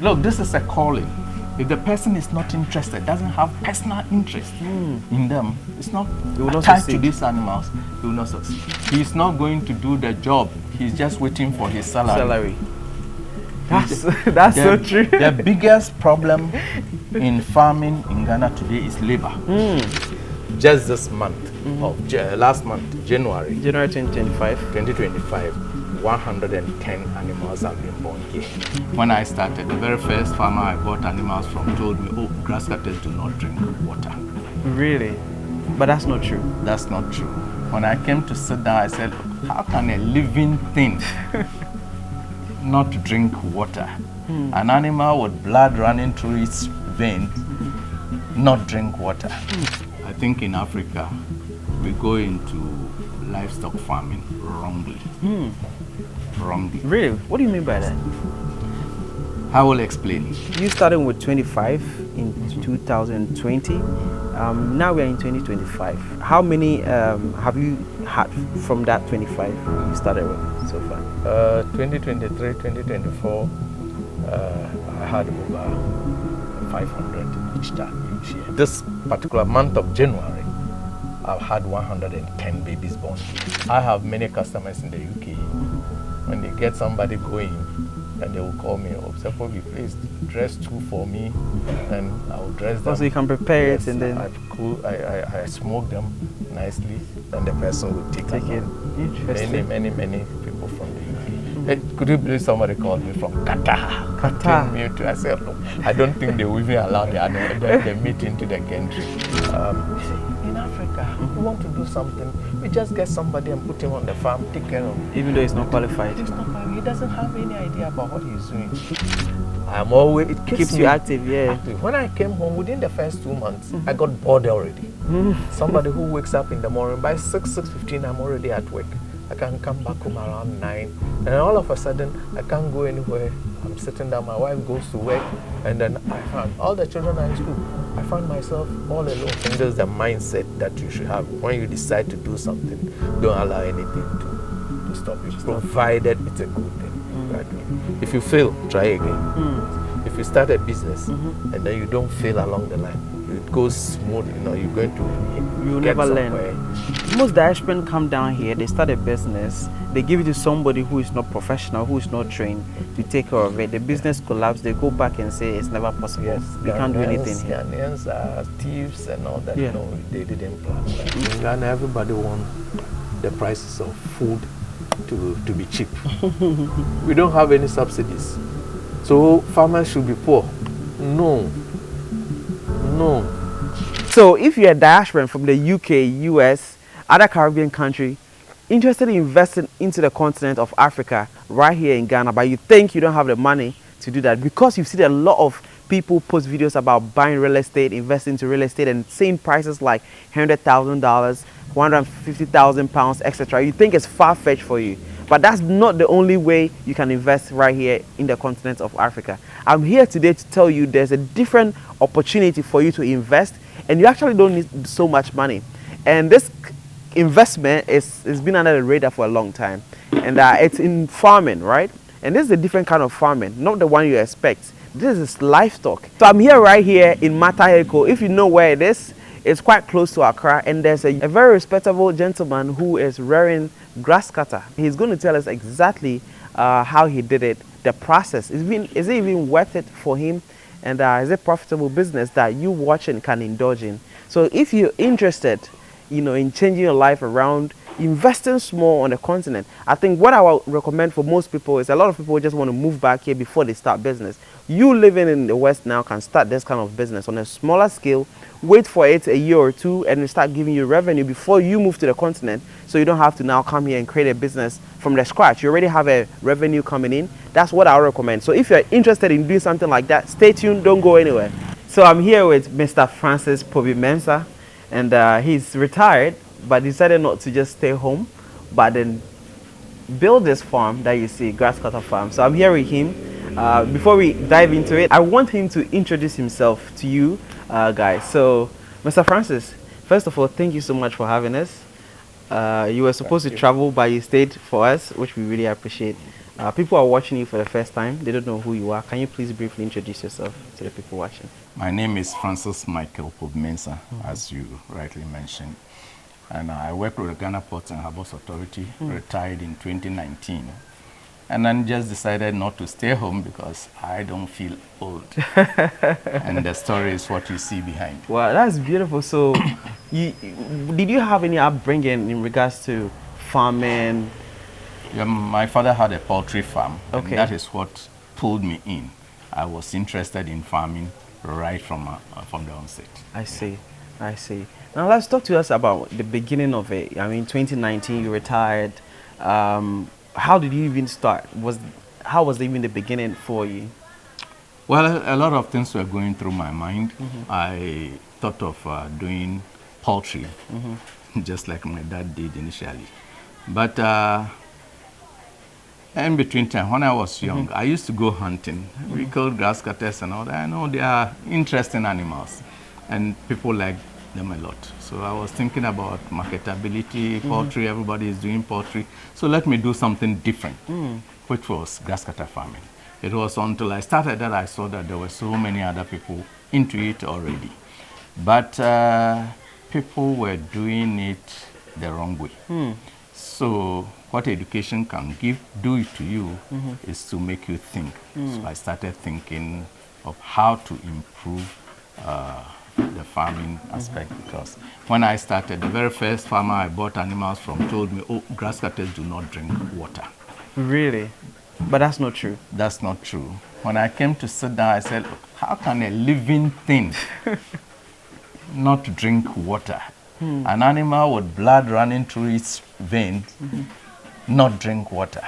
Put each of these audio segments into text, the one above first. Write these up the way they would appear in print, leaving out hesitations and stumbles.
Look, this is a calling. If the person is not interested, doesn't have personal interest in them, it's not attached to these animals, he will not succeed. He's not going to do the job. He's just waiting for his salary. That's so true. The biggest problem in farming in Ghana today is labor. Just this month, last month, January 2025, 110 animals have been born here. When I started, the very first farmer I bought animals from told me, oh, grasscutters do not drink water. Really? But that's not true. That's not true. When I came to sit down, I said, how can a living thing not drink water? An animal with blood running through its veins not drink water. I think in Africa, we go into livestock farming wrongly. Wrongly. Really? What do you mean by that? I will explain. You started with 25 in 2020. Now we are in 2025. How many have you had from that 25 you started with so far? 2023, 2024, I had over 500 each year. This particular month of January, I've had 110 babies born. I have many customers in the UK. When they get somebody going, and they will call me, oh, suppose you please dress two for me, and I will dress them. So you can prepare it, and then I smoke them nicely, and the person will take it. Interesting. Many people from the UK. Could you believe somebody called me from Qatar? Qatar. I said, look, I don't think they will even allow the meat into the country. In Africa, we want to do something. We just get somebody and put him on the farm, take care of him. Even though he's not qualified. He's not qualified. He doesn't have any idea about what he's doing. I'm always, it keeps you active, yeah. Active. When I came home, within the first 2 months, I got bored already. Somebody who wakes up in the morning, by 6:15, I'm already at work. I can come back home around 9, and all of a sudden, I can't go anywhere. I'm sitting down, my wife goes to work, and then I found all the children are in school. I found myself all alone. And there's the mindset that you should have. When you decide to do something, don't allow anything to stop you, provided it's a good thing. If you fail, try again. If you start a business and then you don't fail along the line, it goes smooth, you're going to you'll never learn. Most diasporans come down here, they start a business, they give it to somebody who is not professional, who is not trained to take care of it. The business collapses, they go back and say it's never possible. Yes, we can't do anything here. Ghanaians are thieves and all that. Yeah. They didn't plan that. In Ghana, everybody wants the prices of food to be cheap. We don't have any subsidies. So farmers should be poor. No. So if you're a diasporan from the UK, US, other Caribbean country, interested in investing into the continent of Africa right here in Ghana, but you think you don't have the money to do that because you've seen a lot of people post videos about buying real estate, investing into real estate and seeing prices like $100,000, £150,000, etc. You think it's far-fetched for you. But that's not the only way you can invest right here in the continent of Africa. I'm here today to tell you there's a different opportunity for you to invest, and you actually don't need so much money. And this investment is been under the radar for a long time, and it's in farming, right? And this is a different kind of farming, not the one you expect. This is livestock. So I'm here right here in Mataheko. If you know where it is, it's quite close to Accra, and there's a very respectable gentleman who is rearing Grasscutter. He's going to tell us exactly how he did it, the process. Is it even worth it for him? And is it profitable business that you watching can indulge in? So if you're interested, in changing your life around, investing small on the continent, I think what I would recommend for most people is a lot of people just want to move back here before they start business. You living in the West now can start this kind of business on a smaller scale, wait for it a year or two, and start giving you revenue before you move to the continent, so you don't have to now come here and create a business from the scratch. You already have a revenue coming in. That's what I recommend. So if you're interested in doing something like that, stay tuned, don't go anywhere. So I'm here with Mr. Francis Pobi-Mensah, and he's retired, but decided not to just stay home, but then build this farm that you see, Grasscutter Farm. So I'm here with him. Before we dive into it, I want him to introduce himself to you guys. So, Mr. Francis, first of all, thank you so much for having us. You were supposed to travel, but you stayed for us, which we really appreciate. People are watching you for the first time. They don't know who you are. Can you please briefly introduce yourself to the people watching? My name is Francis Michael Pobmensa, as you rightly mentioned. And I work with the Ghana Ports and Harbours Authority, retired in 2019. And then just decided not to stay home because I don't feel old. And the story is what you see behind. Wow, that's beautiful. So, did you have any upbringing in regards to farming? Yeah, my father had a poultry farm. Okay. And that is what pulled me in. I was interested in farming right from the onset. I see. I see. Now let's talk to us about the beginning of it. I mean, 2019, you retired. How did you even start? How was even the beginning for you? Well, a lot of things were going through my mind. I thought of doing poultry, just like my dad did initially. But in between time, when I was young, I used to go hunting. We killed grasscutters and all that. I know they are interesting animals, and people like them a lot. So I was thinking about marketability, poultry. Everybody is doing poultry, so let me do something different, which was grasscutter farming. It was until I started that I saw that there were so many other people into it already, but people were doing it the wrong way. So what education can do it to you is to make you think. So I started thinking of how to improve the farming aspect, because when I started, the very first farmer I bought animals from told me, oh, grasscutters do not drink water. Really? But that's not true. That's not true. When I came to sit down, I said, how can a living thing not drink water? An animal with blood running through its veins not drink water.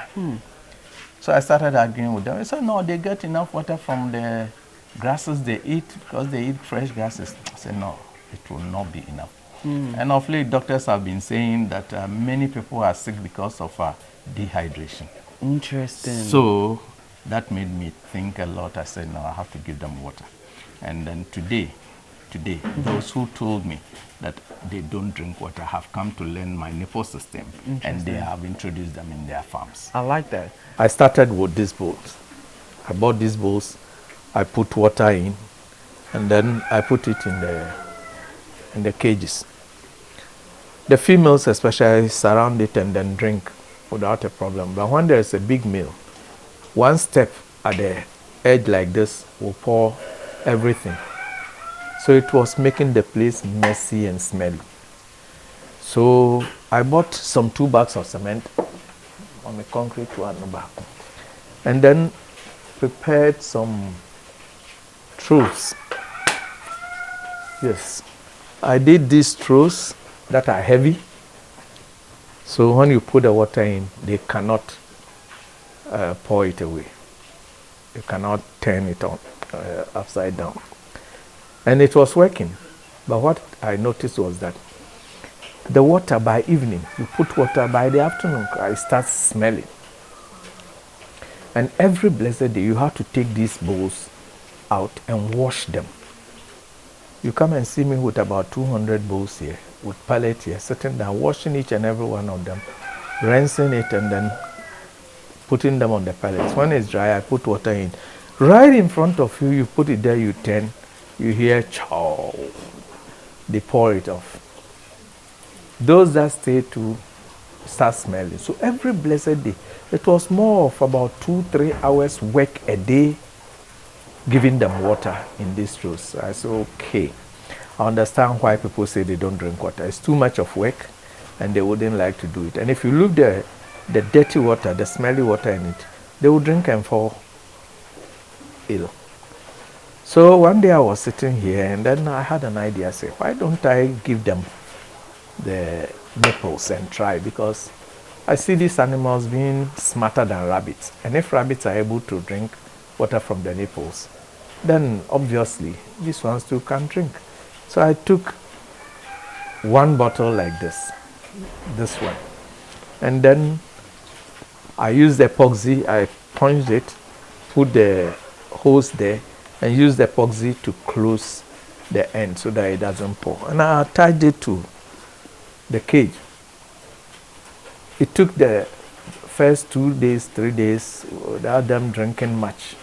So I started arguing with them. I said, no, they get enough water from the grasses they eat because they eat fresh grasses. I said, no, it will not be enough. And of late, doctors have been saying that many people are sick because of dehydration. Interesting. So that made me think a lot. I said, no, I have to give them water. And then today, those who told me that they don't drink water have come to learn my nipple system, and they have introduced them in their farms. I like that. I started with these bowls. I bought these bowls, I put water in, and then I put it in the cages. The females especially surround it and then drink without a problem. But when there is a big meal, one step at the edge like this will pour everything. So it was making the place messy and smelly. So I bought some 2 bags of cement on the concrete one back, and then prepared some troughs. Yes, I did these troughs that are heavy. So when you put the water in, they cannot pour it away. You cannot turn it on upside down. And it was working. But what I noticed was that the water by evening, you put water by the afternoon, it starts smelling. And every blessed day, you have to take these bowls out and wash them. You come and see me with about 200 bowls here, with pallet here, sitting down, washing each and every one of them, rinsing it, and then putting them on the pallets. When it's dry, I put water in. Right in front of you, you put it there, you turn, you hear chow. They pour it off. Those that stay to start smelling. So every blessed day, it was more of about 2-3 hours work a day giving them water in these troughs. I said, okay, I understand why people say they don't drink water. It's too much of work and they wouldn't like to do it. And if you look the dirty water, the smelly water in it, they would drink and fall ill. So one day I was sitting here and then I had an idea. I said, why don't I give them the nipples and try? Because I see these animals being smarter than rabbits. And if rabbits are able to drink water from the nipples, then obviously these ones too can drink. So I took one bottle like this one, and then I used epoxy. I punched it, put the hose there, and used epoxy to close the end so that it doesn't pour. And I attached it to the cage. It took the first 2 days, 3 days, without them drinking much.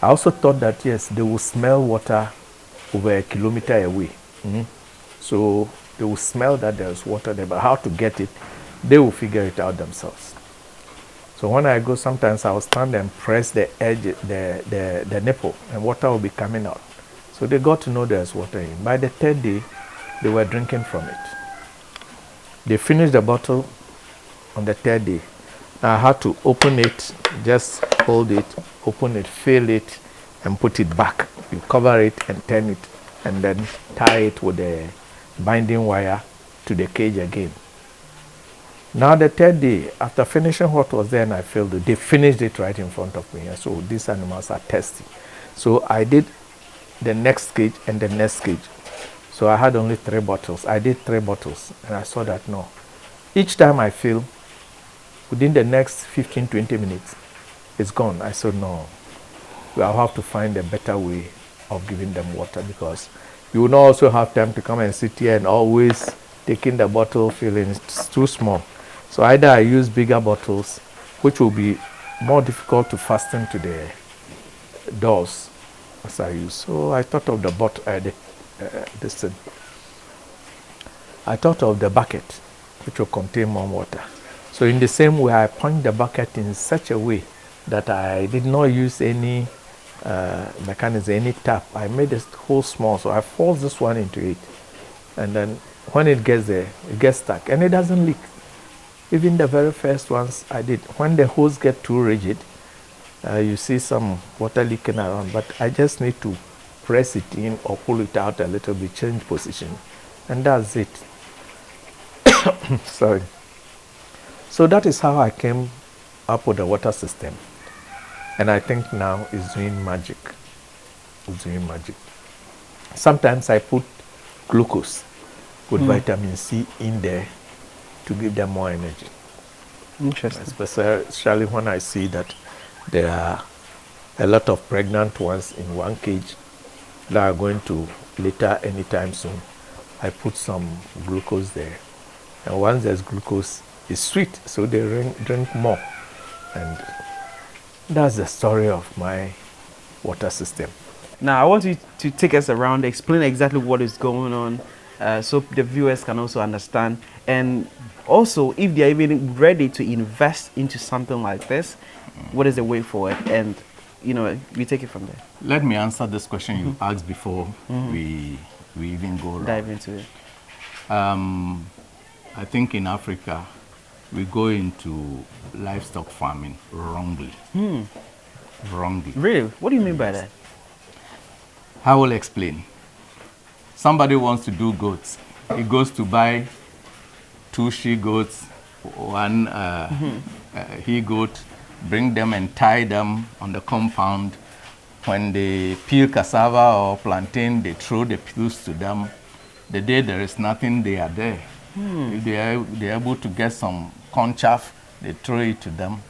I also thought that, yes, they will smell water over a kilometer away. So they will smell that there's water there, but how to get it, they will figure it out themselves. So when I go, sometimes I will stand and press the edge, the nipple, and water will be coming out. So they got to know there's water in. By the third day, they were drinking from it. They finished the bottle on the third day. Now I had to open it, just hold it, open it, fill it, and put it back. You cover it and turn it, and then tie it with a binding wire to the cage again. Now the third day, after finishing what was there and I filled it, they finished it right in front of me. And so these animals are thirsty. So I did the next cage and the next cage. So I had only 3 bottles. I did 3 bottles, and I saw that no. Each time I fill, within the next 15-20 minutes, it's gone. I said no. I'll have to find a better way of giving them water, because you will not also have time to come and sit here and always taking the bottle, filling. It's too small. So either I use bigger bottles, which will be more difficult to fasten to the doors as I use. So I thought of the bottle, I thought of the bucket, which will contain more water. So in the same way, I point the bucket in such a way that I did not use any mechanism, any tap. I made it hole small, so I force this one into it, and then when it gets there, it gets stuck, and it doesn't leak. Even the very first ones I did, when the hose get too rigid, you see some water leaking around, but I just need to press it in or pull it out a little bit, change position, and that's it. Sorry. So that is how I came up with the water system, and I think now it's doing magic. It's doing magic. Sometimes I put glucose with vitamin C in there to give them more energy. Interesting. Especially when I see that there are a lot of pregnant ones in one cage that are going to litter anytime soon. I put some glucose there. And once there's glucose, it's sweet, so they drink more. And that's the story of my water system. Now, I want you to take us around, explain exactly what is going on, so the viewers can also understand. And also, if they are even ready to invest into something like this, what is the way forward? And, you know, we take it from there. Let me answer this question you asked before we even go dive into it. I think in Africa, we go into livestock farming wrongly. Wrongly. Really? What do you mean by that? I will explain. Somebody wants to do goats. He goes to buy 2 she goats, 1 he goat, bring them and tie them on the compound. When they peel cassava or plantain, they throw the peels to them. The day there is nothing, they are there. If they are able to get some corn chaff, they throw it to them.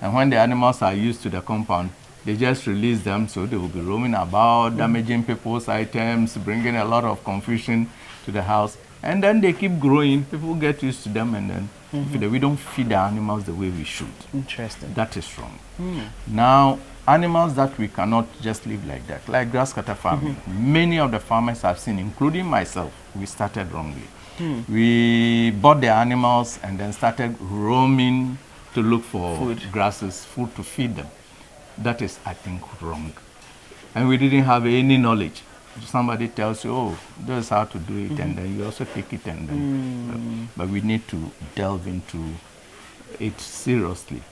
And when the animals are used to the compound, they just release them, so they will be roaming about, damaging people's items, bringing a lot of confusion to the house. And then they keep growing, people get used to them, and then we don't feed the animals the way we should. Interesting. That is wrong. Now, animals that we cannot just live like that, like grasscutter farming, many of the farmers I've seen, including myself, we started wrongly. We bought the animals and then started roaming to look for grasses, food to feed them. That is, I think, wrong. And we didn't have any knowledge. Somebody tells you, oh, this is how to do it, and then you also take it, and then, but we need to delve into it seriously.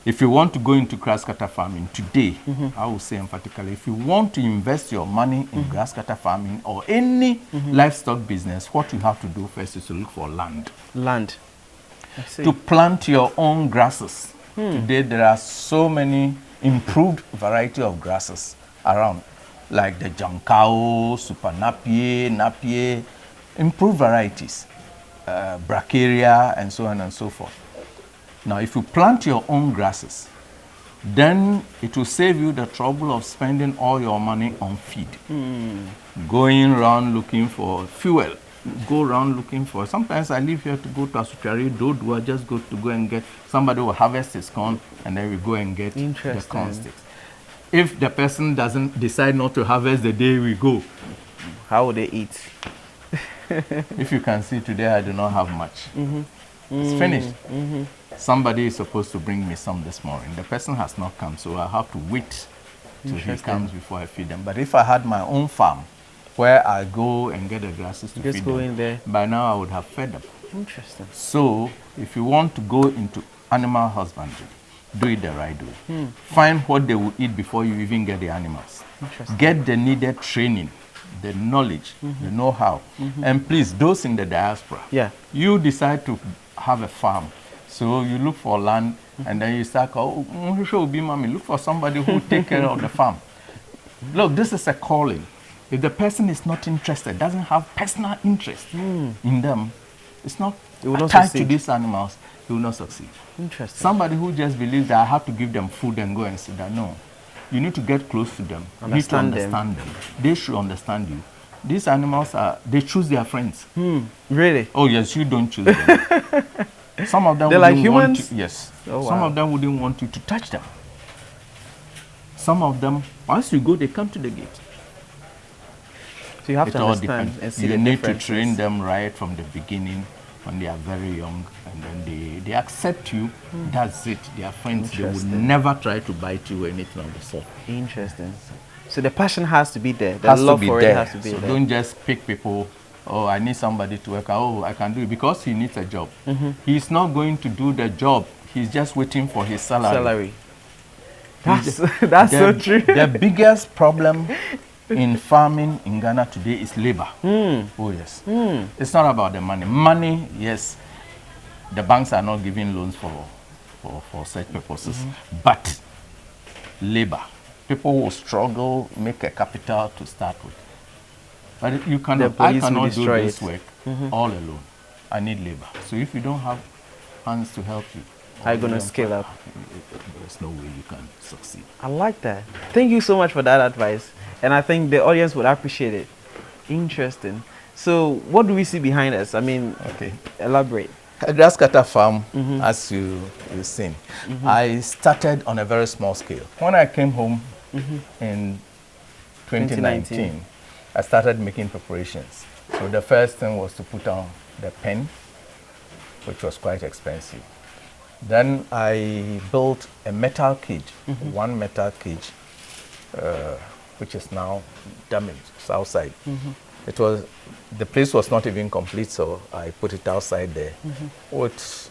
If you want to go into grasscutter farming today, I will say emphatically, if you want to invest your money in grasscutter farming or any livestock business, what you have to do first is to look for land. Land. I see. To plant your own grasses. Today there are so many improved variety of grasses around, like the Jankao, Super Napier, Napier, improved varieties, Bracharia, and so on and so forth. Now, if you plant your own grasses, then it will save you the trouble of spending all your money on feed. Going around looking for fuel go around looking for. Sometimes I leave here to go to Asuchari, Dodua, just go and get, somebody will harvest his corn, and then we go and get the corn sticks. If the person doesn't decide not to harvest the day we go, how would they eat? If you can see today, I do not have much. It's finished. Somebody is supposed to bring me some this morning. The person has not come, so I have to wait till he comes before I feed them. But if I had my own farm, where I go and get the grasses to feed them, in there. By now I would have fed them. Interesting. So if you want to go into animal husbandry, do it the right way. Find what they will eat before you even get the animals. Get the needed training, the knowledge, the know-how. And please, those in the diaspora, you decide to have a farm. So you look for land, and then you start, look for somebody who will take care of the farm. Look, this is a calling. If the person is not interested, doesn't have personal interest in them, it's not attached to these animals, he will not succeed. Interesting. Somebody who just believes that I have to give them food and go and sit down. No. You need to get close to them. You need to understand them. They should understand you. These animals they choose their friends. Really? Oh yes, you don't choose them. Some of them they're like humans? Want you, yes. Oh, wow. Some of them wouldn't want you to touch them. Some of them, once you go, they come to the gate. So you have to understand and see you need to train them right from the beginning when they are very young, and then they accept you. That's it. They are friends. They will never try to bite you or anything of the sort. Interesting. So the passion has to be there. The love for it has to be there. Don't just pick people. Oh, I need somebody to work. Oh, I can do it, because he needs a job. He's not going to do the job. He's just waiting for his salary. That's so true. The biggest problem in farming in Ghana today is labor. Oh yes. It's not about the money. Money, yes, the banks are not giving loans for such purposes, but labor. People will struggle, make a capital to start with. But I cannot do this work all alone. I need labor. So if you don't have hands to help you, how are you going to scale up? There's no way you can succeed. I like that. Thank you so much for that advice. And I think the audience would appreciate it. Interesting. So what do we see behind us? I mean, elaborate. A Grasscutter farm, as you've seen, I started on a very small scale. When I came home in 2019, I started making preparations. So the first thing was to put on the pen, which was quite expensive. Then I built a metal cage, one metal cage, which is now damaged. It's outside. The place was not even complete, so I put it outside there with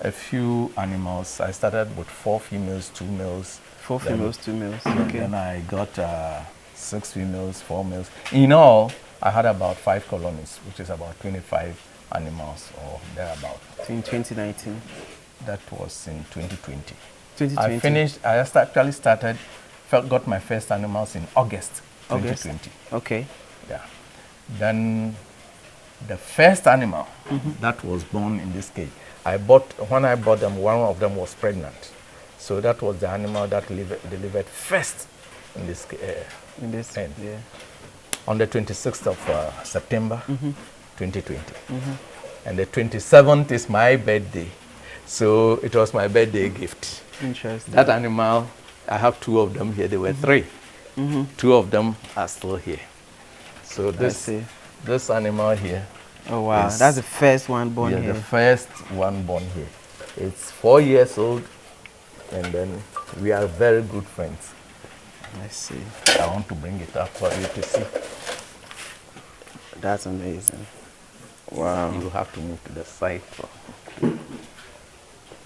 a few animals. I started with 4 females, 2 males. 4 females, 2 males. Okay. Then I got 6 females, 4 males. In all, I had about 5 colonies, which is about 25 animals or thereabout. In 2019. That was in 2020. 2020. I actually started, got my first animals in August 2020. Okay. Yeah. Then the first animal that was born in this cage, when I bought them, one of them was pregnant. So that was the animal that delivered first in this end. Yeah. On the 26th of September 2020. And the 27th is my birthday. So it was my birthday gift. Interesting. That animal, I have 2 of them here. There were 3. 2 of them are still here. So this animal here. Oh wow, that's the first one born here. Yeah, the first one born here. It's 4 years old, and then we are very good friends. Let's see. I want to bring it up for you to see. That's amazing. Wow. You have to move to the side.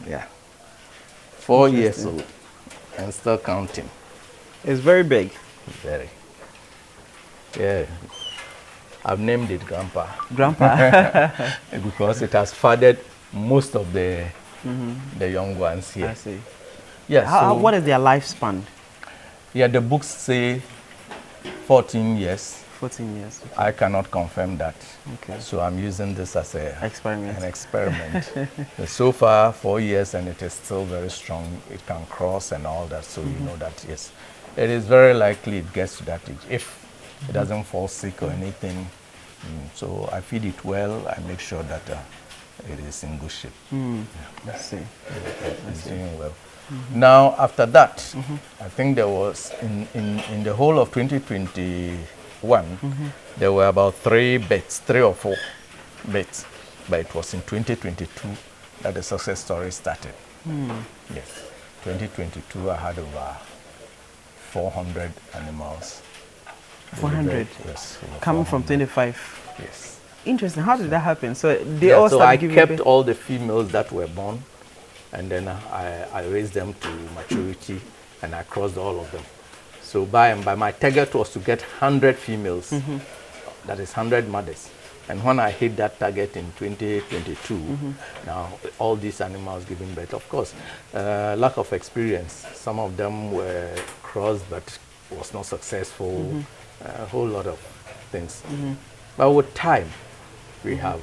Yeah. 4 years old and still counting. It's very big. Very. Yeah. I've named it Grandpa. Grandpa. Because it has fathered most of the young ones here. I see. Yeah. What is their lifespan? Yeah, the books say 14 years. 14 years. Okay. I cannot confirm that. Okay. So I'm using this as an experiment. So far, 4 years, and it is still very strong. It can cross and all that. So you know that, yes, it is very likely it gets to that age. If it doesn't fall sick or anything, So I feed it well. I make sure that it is in good shape. Let's see. It's doing well. Now, after that, I think there was, in the whole of 2021, there were about 3 or 4 bets. But it was in 2022 that the success story started. Yes. 2022, I had over 400 animals. 400? Yes. Coming from 25? Yes. Interesting. How did that happen? So they all so started I giving kept birth? all the females that were born, and then I raised them to maturity, and I crossed all of them. So by and by, my target was to get 100 females. That is 100 mothers. And when I hit that target in 2022, now all these animals giving birth, of course, lack of experience. Some of them were crossed but was not successful. A whole lot of things. But with time, we have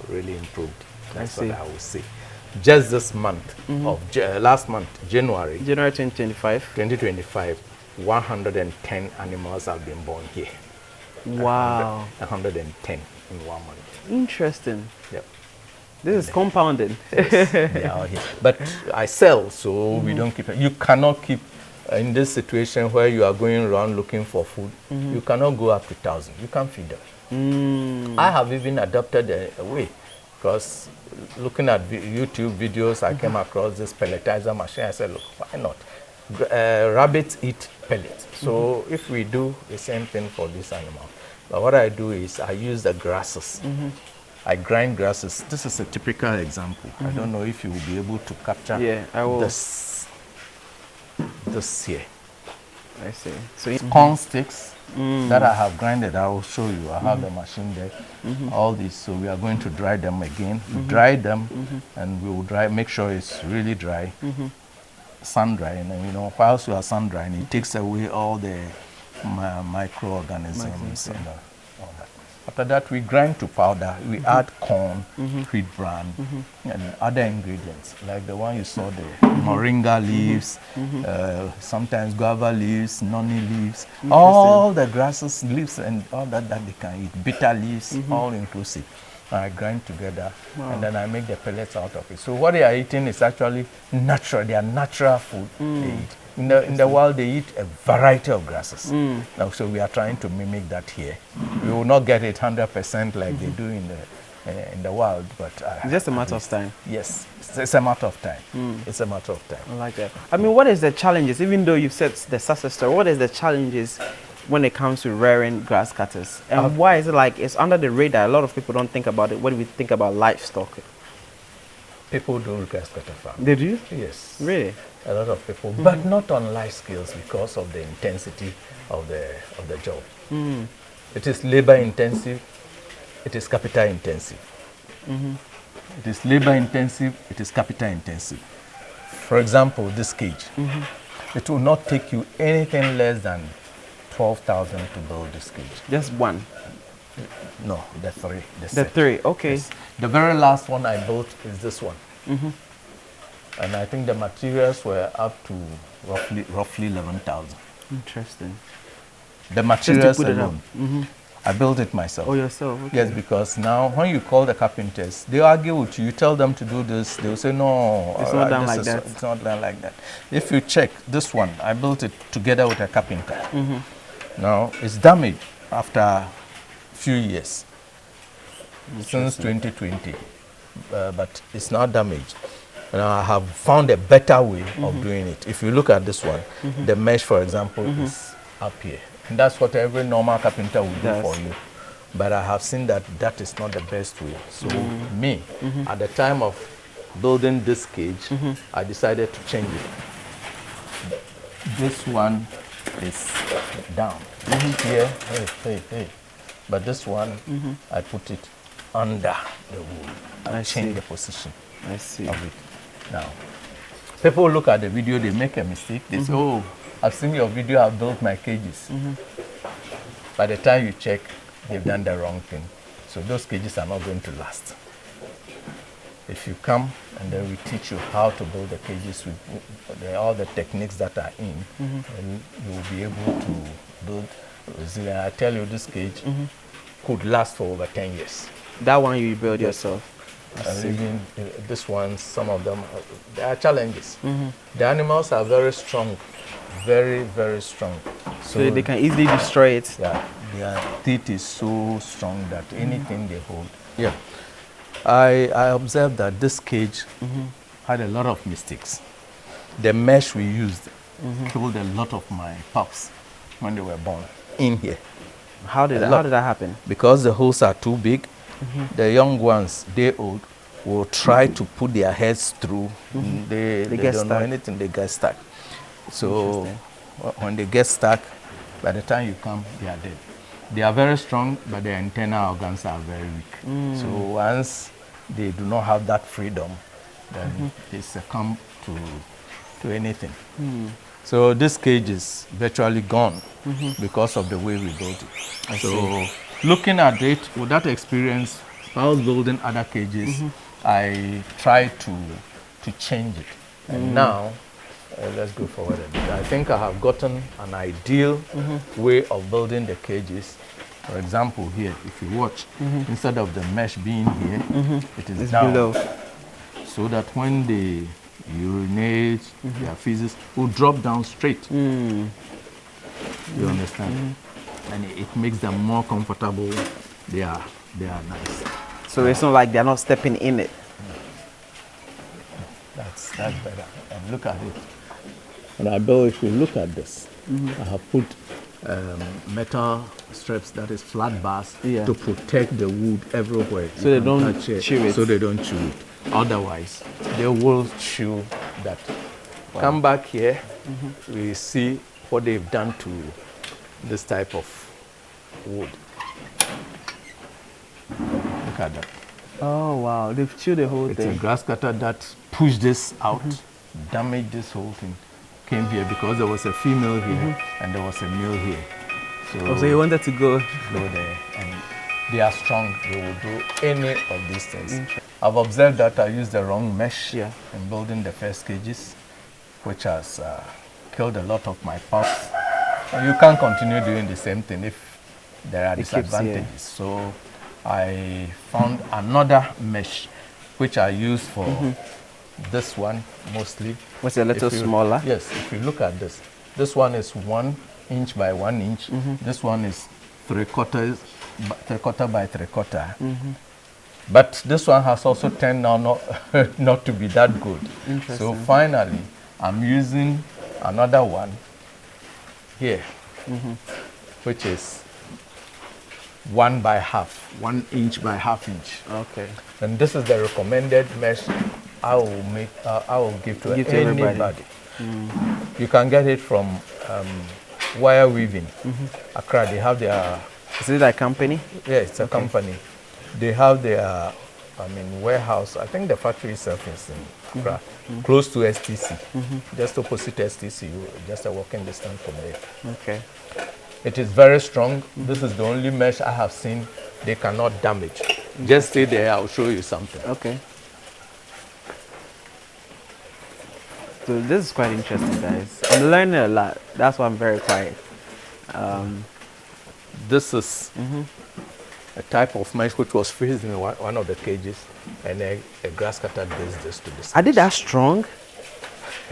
really improved. That's what I would say. Just this month, last month, January 2025, 110 animals have been born here. Wow. 110 in 1 month. Interesting. Yep. This is compounding. Yes, they are here. But I sell, so we don't keep it. You cannot keep in this situation where you are going around looking for food. You cannot go up to 1,000. You can't feed them. I have even adopted a way, because looking at YouTube videos, I came across this pelletizer machine. I said, look, why not? Rabbits eat pellets. So if we do the same thing for this animal, but what I do is I use the grasses. I grind grasses. This is a typical example. I don't know if you will be able to capture this here. I see. So it's Corn sticks that I have grinded. I will show you. I have the machine there. All these. So we are going to dry them again. We dry them, and we will make sure it's really dry. Sun drying, and whilst you are sun drying, it takes away all the microorganisms and all that. After that, we grind to powder. We add corn, wheat bran, and other ingredients like the one you saw there: moringa leaves, sometimes guava leaves, noni leaves, all the grasses, leaves, and all that they can eat. Bitter leaves, all inclusive. I grind together, and then I make the pellets out of it. So what they are eating is actually natural. They are natural food they eat. In the wild, they eat a variety of grasses. Now, so we are trying to mimic that here. We will not get it 100% like they do in the wild, but it's just a matter of time. Yes, it's a matter of time. It's a matter of time. I like that. I mean, what is the challenges? Even though you've said the success story, what is the challenges when it comes to rearing grass cutters? And why is it like it's under the radar? A lot of people don't think about it when we think about livestock. People do grass cutter farm. They do? Yes. Really? A lot of people, but not on large scales because of the intensity of the job. It is labor intensive. It is capital intensive. It is labor intensive. It is capital intensive. For example, this cage. It will not take you anything less than 12,000 to build this cage. Just one? No, the 3. The 3, okay. Yes. The very last one I built is this one. And I think the materials were up to roughly 11,000. Interesting. The materials alone. I built it myself. Oh, yourself? Okay. Yes, because now when you call the carpenters, they argue with you. You tell them to do this, they will say, no, it's not done like that. It's not done like that. If you check this one, I built it together with a carpenter. Now, it's damaged after a few years, since 2020, but it's not damaged. And I have found a better way of doing it. If you look at this one, the mesh, for example, is up here. And that's what every normal carpenter will do for you. But I have seen that that is not the best way. So me, at the time of building this cage, I decided to change it. This one is down. Here, hey. But this one, I put it under the wood. I changed the position of it. Now, people look at the video, they make a mistake. They say, oh, I've seen your video, I've built my cages. By the time you check, they've done the wrong thing. So those cages are not going to last. If you come and then we teach you how to build the cages with all the techniques that are in, and you will be able to build resilient. I tell you, this cage could last for over 10 years. That one you build Yes. yourself. And even this one, some of them, there are challenges. Mm-hmm. The animals are very strong, very, very strong. So they can easily destroy it. Yeah, their teeth is so strong that anything they hold. Yeah, I observed that this cage had a lot of mistakes. The mesh we used killed a lot of my pups when they were born in here. How did that happen? Because the holes are too big, the young ones, day old, will try to put their heads through. They get don't know stuck. anything, they get stuck. So when they get stuck, by the time you come, they are dead. They are very strong, but their internal organs are very weak. So once they do not have that freedom, then they succumb to anything. So this cage is virtually gone because of the way we built it. So looking at it, with that experience, while I was building other cages, I tried to change it. And now, let's go forward a bit. I think I have gotten an ideal way of building the cages. For example, here, if you watch, instead of the mesh being here, it is down. Below. So that when they urinate, their feces will drop down straight. You understand? And it makes them more comfortable. They are nice. So it's not like they're not stepping in it. That's better. And look at it. And I bet if you look at this, I have put metal strips, that is flat bars, to protect the wood everywhere. So they don't chew it. So they don't chew it. Otherwise, they will chew that. Come back here, we see what they've done to this type of wood. Look at that. Oh wow, they've chewed the whole It's thing. a grass cutter that pushed this out, damaged this whole thing. Came here because there was a female here and there was a male here. So you wanted to go there, and they are strong. They will do any of these things. I've observed that I used the wrong mesh in building the first cages, which has killed a lot of my pups. And you can't continue doing the same thing if there are disadvantages. So I found another mesh, which I use for this one mostly. Was a little smaller? Yes, if you look at this one is 1 inch by 1 inch. This one is 3/4 by 3/4. But this one has also turned out not to be that good. So finally, I'm using another one here, which is 1 by half, 1 inch by half inch. Okay. And this is the recommended mesh I will give to anybody. You can get it from Wire Weaving, Accra. They have their... Is it a company? Yeah, it's a company. They have their, warehouse. I think the factory itself is in Accra, close to STC, just opposite STC, just a walking distance from there. Okay. It is very strong. This is the only mesh I have seen they cannot damage. Just stay there, I'll show you something. Okay. So this is quite interesting, guys. I'm learning a lot. That's why I'm very quiet. This is a type of mesh which was freezed in one of the cages, and a grass cutter does this to this. Are they that strong?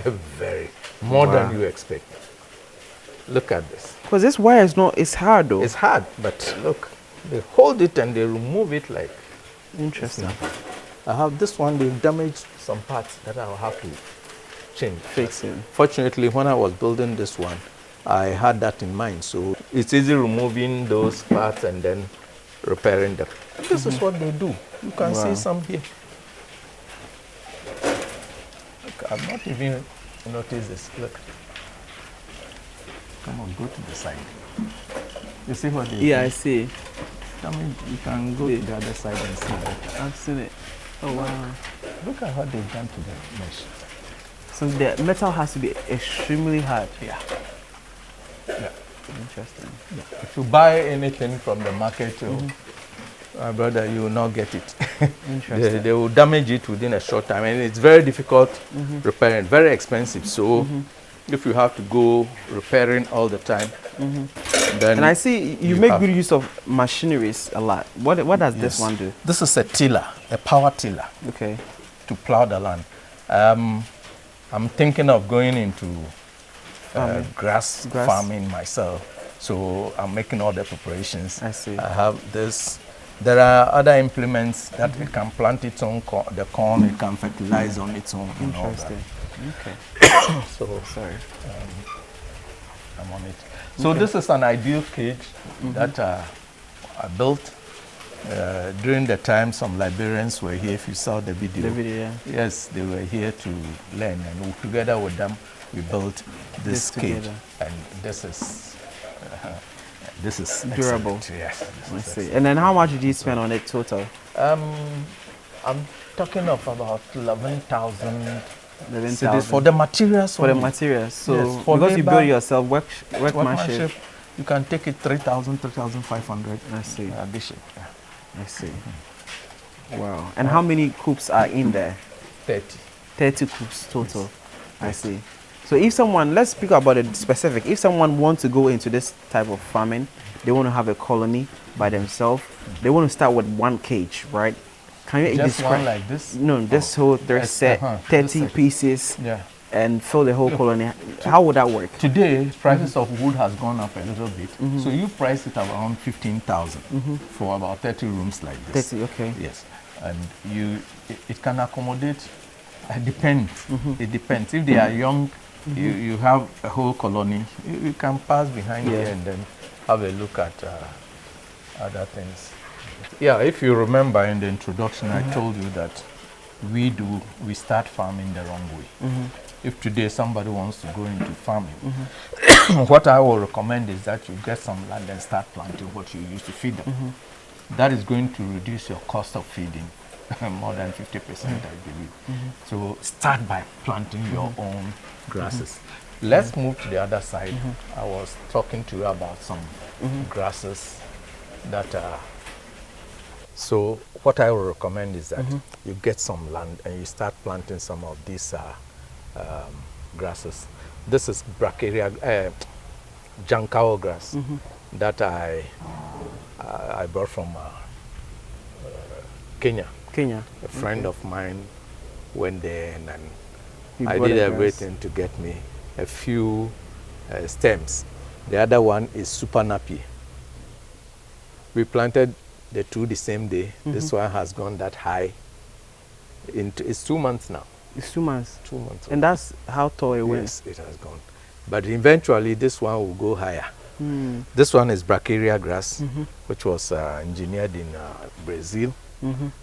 Very. More than you expect. Look at this. Because this wire is not, it's hard though. It's hard, but look, they hold it and they remove it like... Interesting. I have this one, they've damaged some parts that I'll have to change. Fix it. Fortunately, when I was building this one, I had that in mind. So it's easy removing those parts and then repairing them. This is what they do. You can see some here. Look, I've not even noticed this. Look. Come on, go to the side. You see what they do? Yeah, I see. Come in, you can go to the other side and see that. I've seen it. Oh wow. Look at what they've done to the mesh. So the metal has to be extremely hard. Yeah. Interesting. Yeah. If you buy anything from the market, brother, you will not get it. Interesting. They will damage it within a short time, and it's very difficult repairing, very expensive. So if you have to go repairing all the time, Then And I see you make good use of machineries a lot. What does this one do? This is a tiller, a power tiller. Okay. To plow the land. I'm thinking of going into grass farming myself. So I'm making all the preparations. I see. I have this. There are other implements that it can plant its own the corn, it can fertilize on its own. Interesting. Okay. So sorry. I'm on it. So this is an ideal cage that I built during the time some Liberians were here. If you saw the video, yes, they were here to learn, and together with them we built this cage. And this is durable. Excellent. Yes, I see. And then how much did you spend on it total? I'm talking of about 11,000 11,000 for the materials. For the materials. So yes, for because you build yourself, workmanship, you can take it 3,000, 3,500. I see. Bishop. Yeah. I see. Wow. And how many coops are in there? 30. 30 coops total. Yes. I see. So if someone, let's speak about it specific. If someone wants to go into this type of farming, they want to have a colony by themselves, they want to start with one cage, right? Can you just describe one like this? No, this whole there's set 30 pieces and fill the whole colony. How would that work? Today, prices of wood has gone up a little bit. So you price it around 15,000 for about 30 rooms like this. 30, okay. Yes. And it can accommodate, it depends. It depends. If they are young, you have a whole colony. You can pass behind here and then have a look at other things. Yeah, if you remember in the introduction, I told you that we start farming the wrong way. If today somebody wants to go into farming, what I will recommend is that you get some land and start planting what you used to feed them. That is going to reduce your cost of feeding more than 50%, I believe. So start by planting your own grasses. Let's move to the other side. I was talking to you about some grasses that are. So what I will recommend is that you get some land and you start planting some of these grasses. This is Bracharia, Jankao grass that I brought from Kenya. A friend of mine went there and I did everything to get me a few stems. The other one is super nappy. We planted the two the same day. This one has gone that high. It's 2 months now. It's 2 months. 2 months. And that's how tall it went? Yes, it has gone. But eventually this one will go higher. This one is Bracharia grass, which was engineered in Brazil.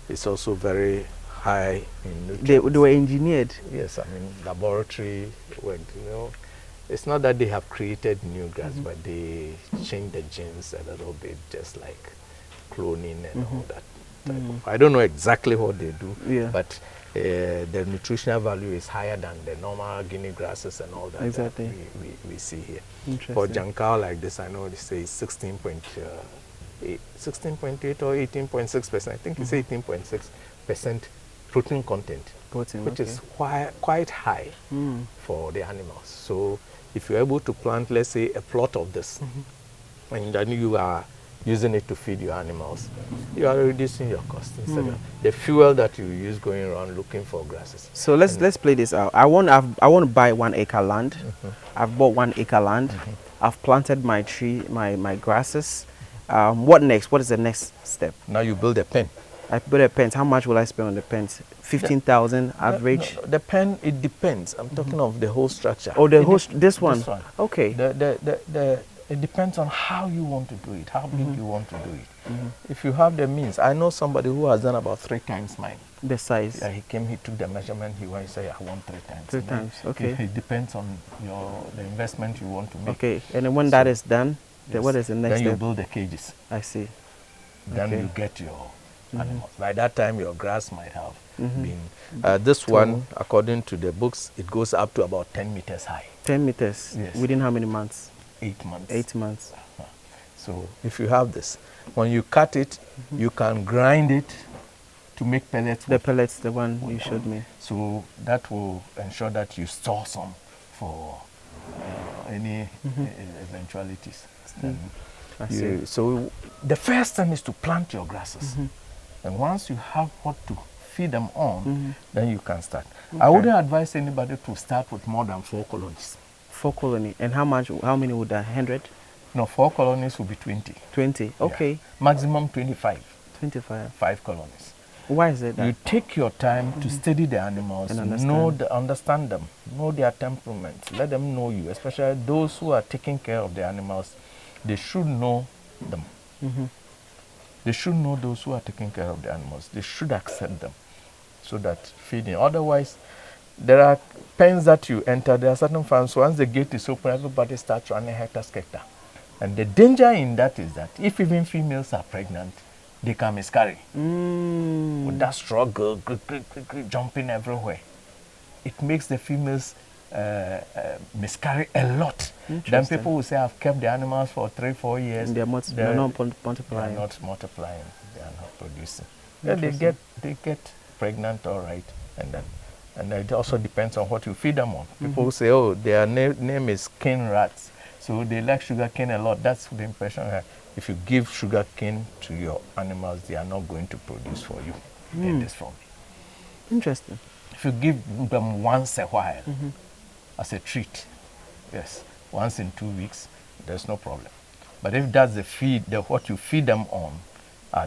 It's also very high in nutrients. They were engineered? Yes, I mean laboratory went, it's not that they have created new grass, but they changed the genes a little bit, just like cloning and all that type of. I don't know exactly what they do, but the nutritional value is higher than the normal Guinea grasses and all that, exactly. that we see here. For Jankao like this, I know they say 16.8 or 18.6%. I think it's 18.6% protein content, which is quite high for the animals. So if you're able to plant, let's say, a plot of this, and then you are using it to feed your animals, you are reducing your cost instead of the fuel that you use going around looking for grasses. So let's play this out. I want to buy 1 acre land. I've bought 1 acre land. I've planted my tree, my grasses. What next? What is the next step? Now you build a pen. I build a pen. How much will I spend on the pens? 15,000 average. No, the pen, it depends. I'm talking of the whole structure. Oh, the whole this one. Okay. It depends on how you want to do it, how big you want to do it. If you have the means, I know somebody who has done about 3 times mine. The size. Yeah, he came, he took the measurement, he went, say, I want 3 times. 3 times, okay. It depends on the investment you want to make. Okay, and then when that is done, what is the next step? Then you step? build the cages. I see. Then you get your animals. By that time, your grass might have been. This one, according to the books, it goes up to about 10 meters high. 10 meters? Yes. Within how many months? 8 months. 8 months. So if you have this, when you cut it, you can grind it to make pellets. The pellets, the one you showed me. So that will ensure that you store some for any eventualities. I see. So the first thing is to plant your grasses. And once you have what to feed them on, then you can start. I wouldn't advise anybody to start with more than 4 colonies. 4 colony. And how many would that? 100? No, 4 colonies will be 20. 20. Okay. Yeah. Maximum 25. 25. 5 colonies. Why is it that? You take your time to study the animals, And understand them, know their temperaments, let them know you, especially those who are taking care of the animals. They should know them. They should know those who are taking care of the animals. They should accept them so that feeding. Otherwise, there are pens that you enter. There are certain farms, once the gate is open, everybody starts running hectare. And the danger in that is that if even females are pregnant, they can miscarry. With that struggle, jumping everywhere, it makes the females miscarry a lot. Then people will say, I've kept the animals for 3-4 years. And they're not multiplying. They are not multiplying. They are not producing. Yeah, they get pregnant, all right, and it also depends on what you feed them on. People say, oh, their name is cane rats, so they like sugar cane a lot. That's the impression I have. If you give sugar cane to your animals, they are not going to produce for you. Get this from me. Interesting. If you give them once a while as a treat, yes, once in 2 weeks, there's no problem. But if that's what you feed them on,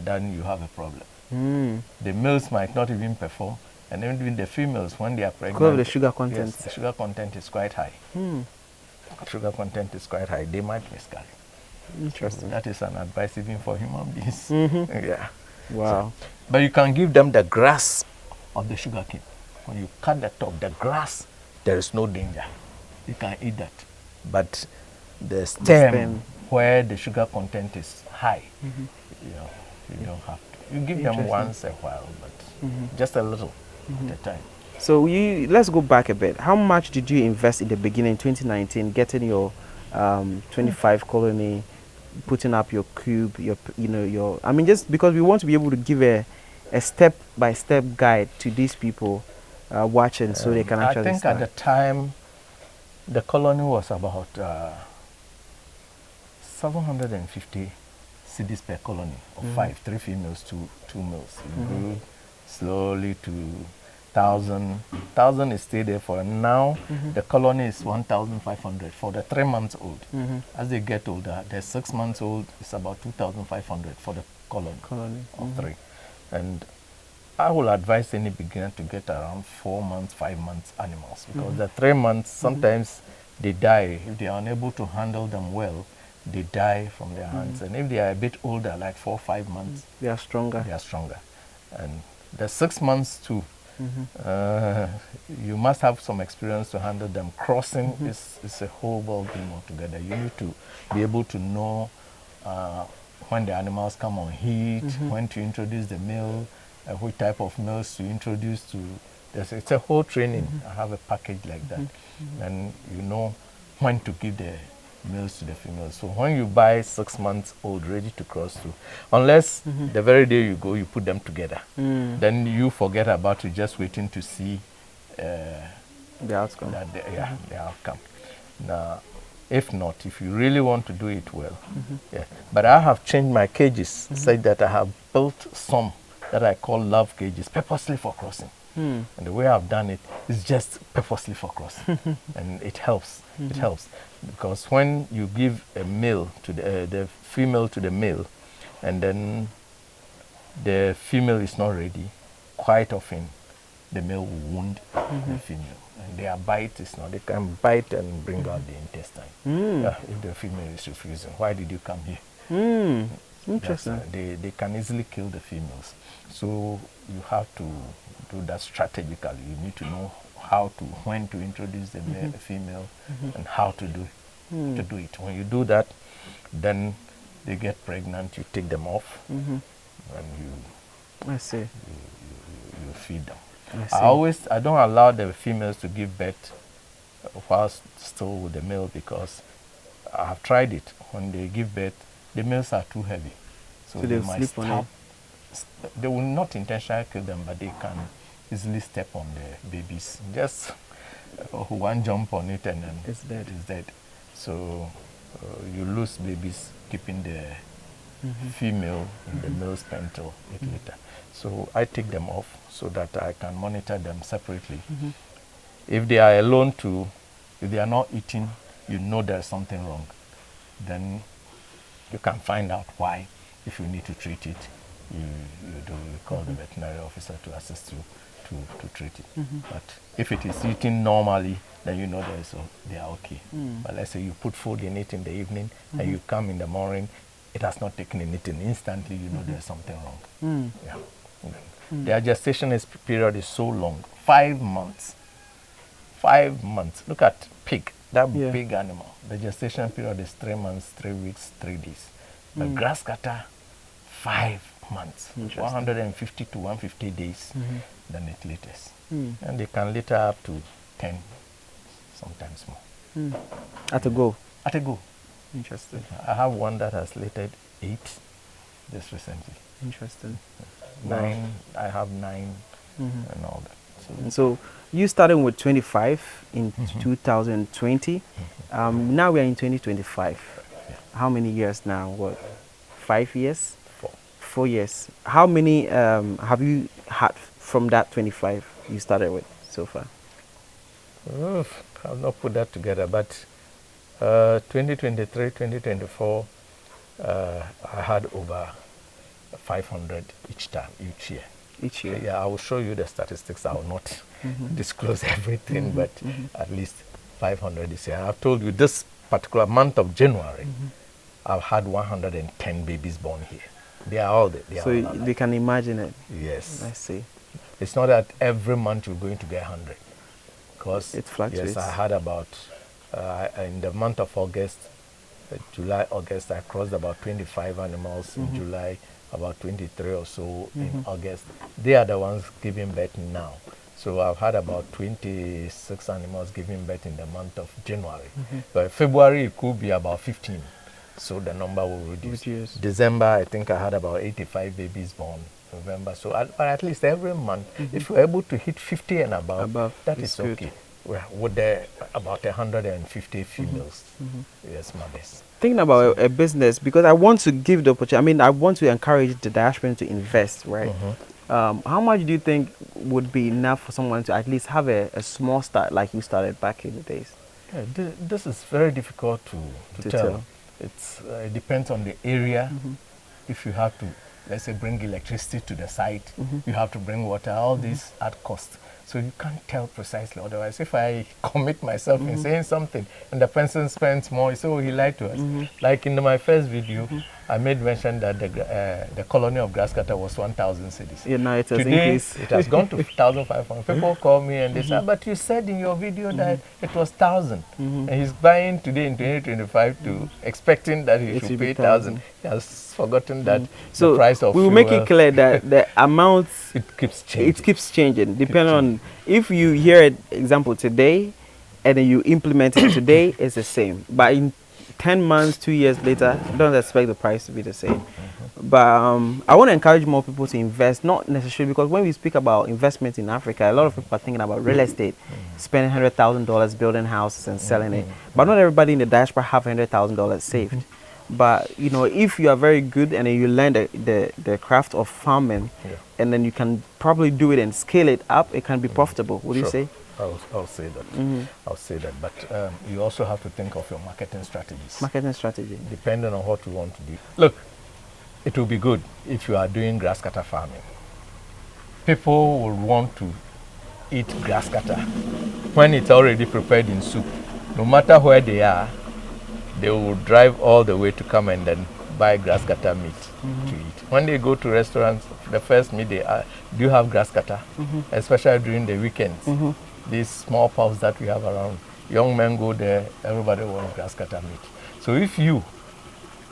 then you have a problem. The males might not even perform, and even the females, when they are pregnant, because of the sugar content. Yes, the sugar content is quite high. Sugar content is quite high. They might miscarry. Interesting. So that is an advice even for human beings. Yeah. Wow. So, but you can give them the grass of the sugar cane. When you cut the top, the grass, there is no danger. You can eat that. But the stem where the sugar content is high, you don't have to. You give them once a while, but just a little at a time. So let's go back a bit. How much did you invest in the beginning, 2019, getting your 25 colony, putting up your cube, I mean, just because we want to be able to give a step-by-step guide to these people watching, so they can actually I think start. at the time, the colony was about 750 cedis per colony of 5, 3 females, 2 males. It grew slowly to 1,000. 1,000 is still there for now. The colony is 1,500 for the 3 months old. As they get older, the 6 months old is about 2,500 for the colony of 3. And I will advise any beginner to get around 4 months, 5 months animals, because the 3 months, sometimes they die. If they are unable to handle them well, they die from their hands. And if they are a bit older, like 4 or 5 months, they are stronger. They are stronger. And the 6 months too, you must have some experience to handle them. Crossing is a whole ball game altogether. You need to be able to know when the animals come on heat, when to introduce the male, what type of males to introduce to. It's a whole training. I have a package like that. And you know when to give the males to the females. So when you buy 6 months old ready to cross to, unless the very day you go, you put them together, then you forget about it, just waiting to see the outcome. The outcome. Now, if not, if you really want to do it well, But I have changed my cages such that I have built some that I call love cages, purposely for crossing. And the way I've done it is just purposely for crossing. And it helps. It helps. Because when you give a male to the female to the male, and then the female is not ready, quite often the male will wound the female. And their bite is not, they can bite and bring out the intestine. If the female is refusing, why did you come here? Interesting. They can easily kill the females. So you have to do that strategically. You need to know when to introduce the female and how to do it. When you do that, then they get pregnant, you take them off, and I see. You feed them. I don't allow the females to give birth whilst still with the male, because I have tried it. When they give birth, the males are too heavy. So they might sleep on it. They will not intentionally kill them, but they can easily step on the babies. Just one jump on it and then it's dead. It's dead. So you lose babies keeping the female in the male sperm till 8 later. So I take them off so that I can monitor them separately. If they are alone too, if they are not eating, you know there's something wrong. Then you can find out why. If you need to treat it, you call the veterinary officer to assist you to treat it. But if it is eating normally, then you know they are okay. But let's say you put food in it in the evening and you come in the morning, it has not taken anything. Instantly, you know there's something wrong. Yeah. Their gestation period is so long, 5 months. 5 months. Look at pig, that big animal. The gestation period is 3 months, 3 weeks, 3 days. But grass cutter, 5 months, 150 to 150 days. Then it litters. And they can litter up to 10, sometimes more. At a go? At a go. Interesting. I have one that has littered 8 just recently. Interesting. 9, I have 9 and all that. So you started with 25 in 2020. Now we are in 2025. How many years now? What? 5 years? 4. 4 years. How many have you had from that 25 you started with so far? I've not put that together, but 2023, 2024, I had over 500 each year. Each year? Yeah, I will show you the statistics. I will not disclose everything, but at least 500 this year. I've told you this particular month of January, I've had 110 babies born here. They are all there. So they can imagine it. Yes. I see. It's not that every month you're going to get 100. Because it fluctuates. Yes, I had about, in the month of August, July, August, I crossed about 25 animals in July, about 23 or so in August. They are the ones giving birth now. So I've had about 26 animals giving birth in the month of January. But February, it could be about 15. So the number will reduce. December, I think I had about 85 babies born. November. So at least every month, if you're able to hit 50 and above that is okay. Well, with about 150 females, yes, mothers. Thinking about a business, because I want to give the opportunity, I mean, I want to encourage the diaspora to invest, right? How much do you think would be enough for someone to at least have a small start like you started back in the days? Yeah, this is very difficult to tell. It depends on the area. If you have to, let's say, bring electricity to the site, you have to bring water, all these at cost. So you can't tell precisely. Otherwise, if I commit myself in saying something and the person spends more, you say, oh, he lied to us. Like in my first video, I made mention that the colony of Grasscutter was 1,000 cities. Yeah, now it has Today, increased. it has gone to 1,500. People call me and they say, but you said in your video that it was 1,000. And he's buying today in 2025 to expecting that he should pay 1,000. He has forgotten that the price of we will make it clear that the amount it keeps changing. It keeps changing depending on if you hear an example today and then you implement it today, it's the same. But in 10 months, 2 years later, don't expect the price to be the same. But I want to encourage more people to invest, not necessarily because when we speak about investment in Africa, a lot of people are thinking about real estate, spending $100,000 building houses and selling it. But not everybody in the diaspora have $100,000 saved. But you know, if you are very good and then you learn the craft of farming, and then you can probably do it and scale it up, it can be profitable. Would you say? I'll say that. I'll say that. But you also have to think of your marketing strategies. Marketing strategy. Depending on what you want to do. Look, it will be good if you are doing grass cutter farming. People will want to eat grass cutter when it's already prepared in soup. No matter where they are, they will drive all the way to come and then buy grass cutter meat to eat. When they go to restaurants, the first meat they are, do you have grass cutter? Especially during the weekends. These small pubs that we have around, young men go there, everybody wants grass cutter meat. So if you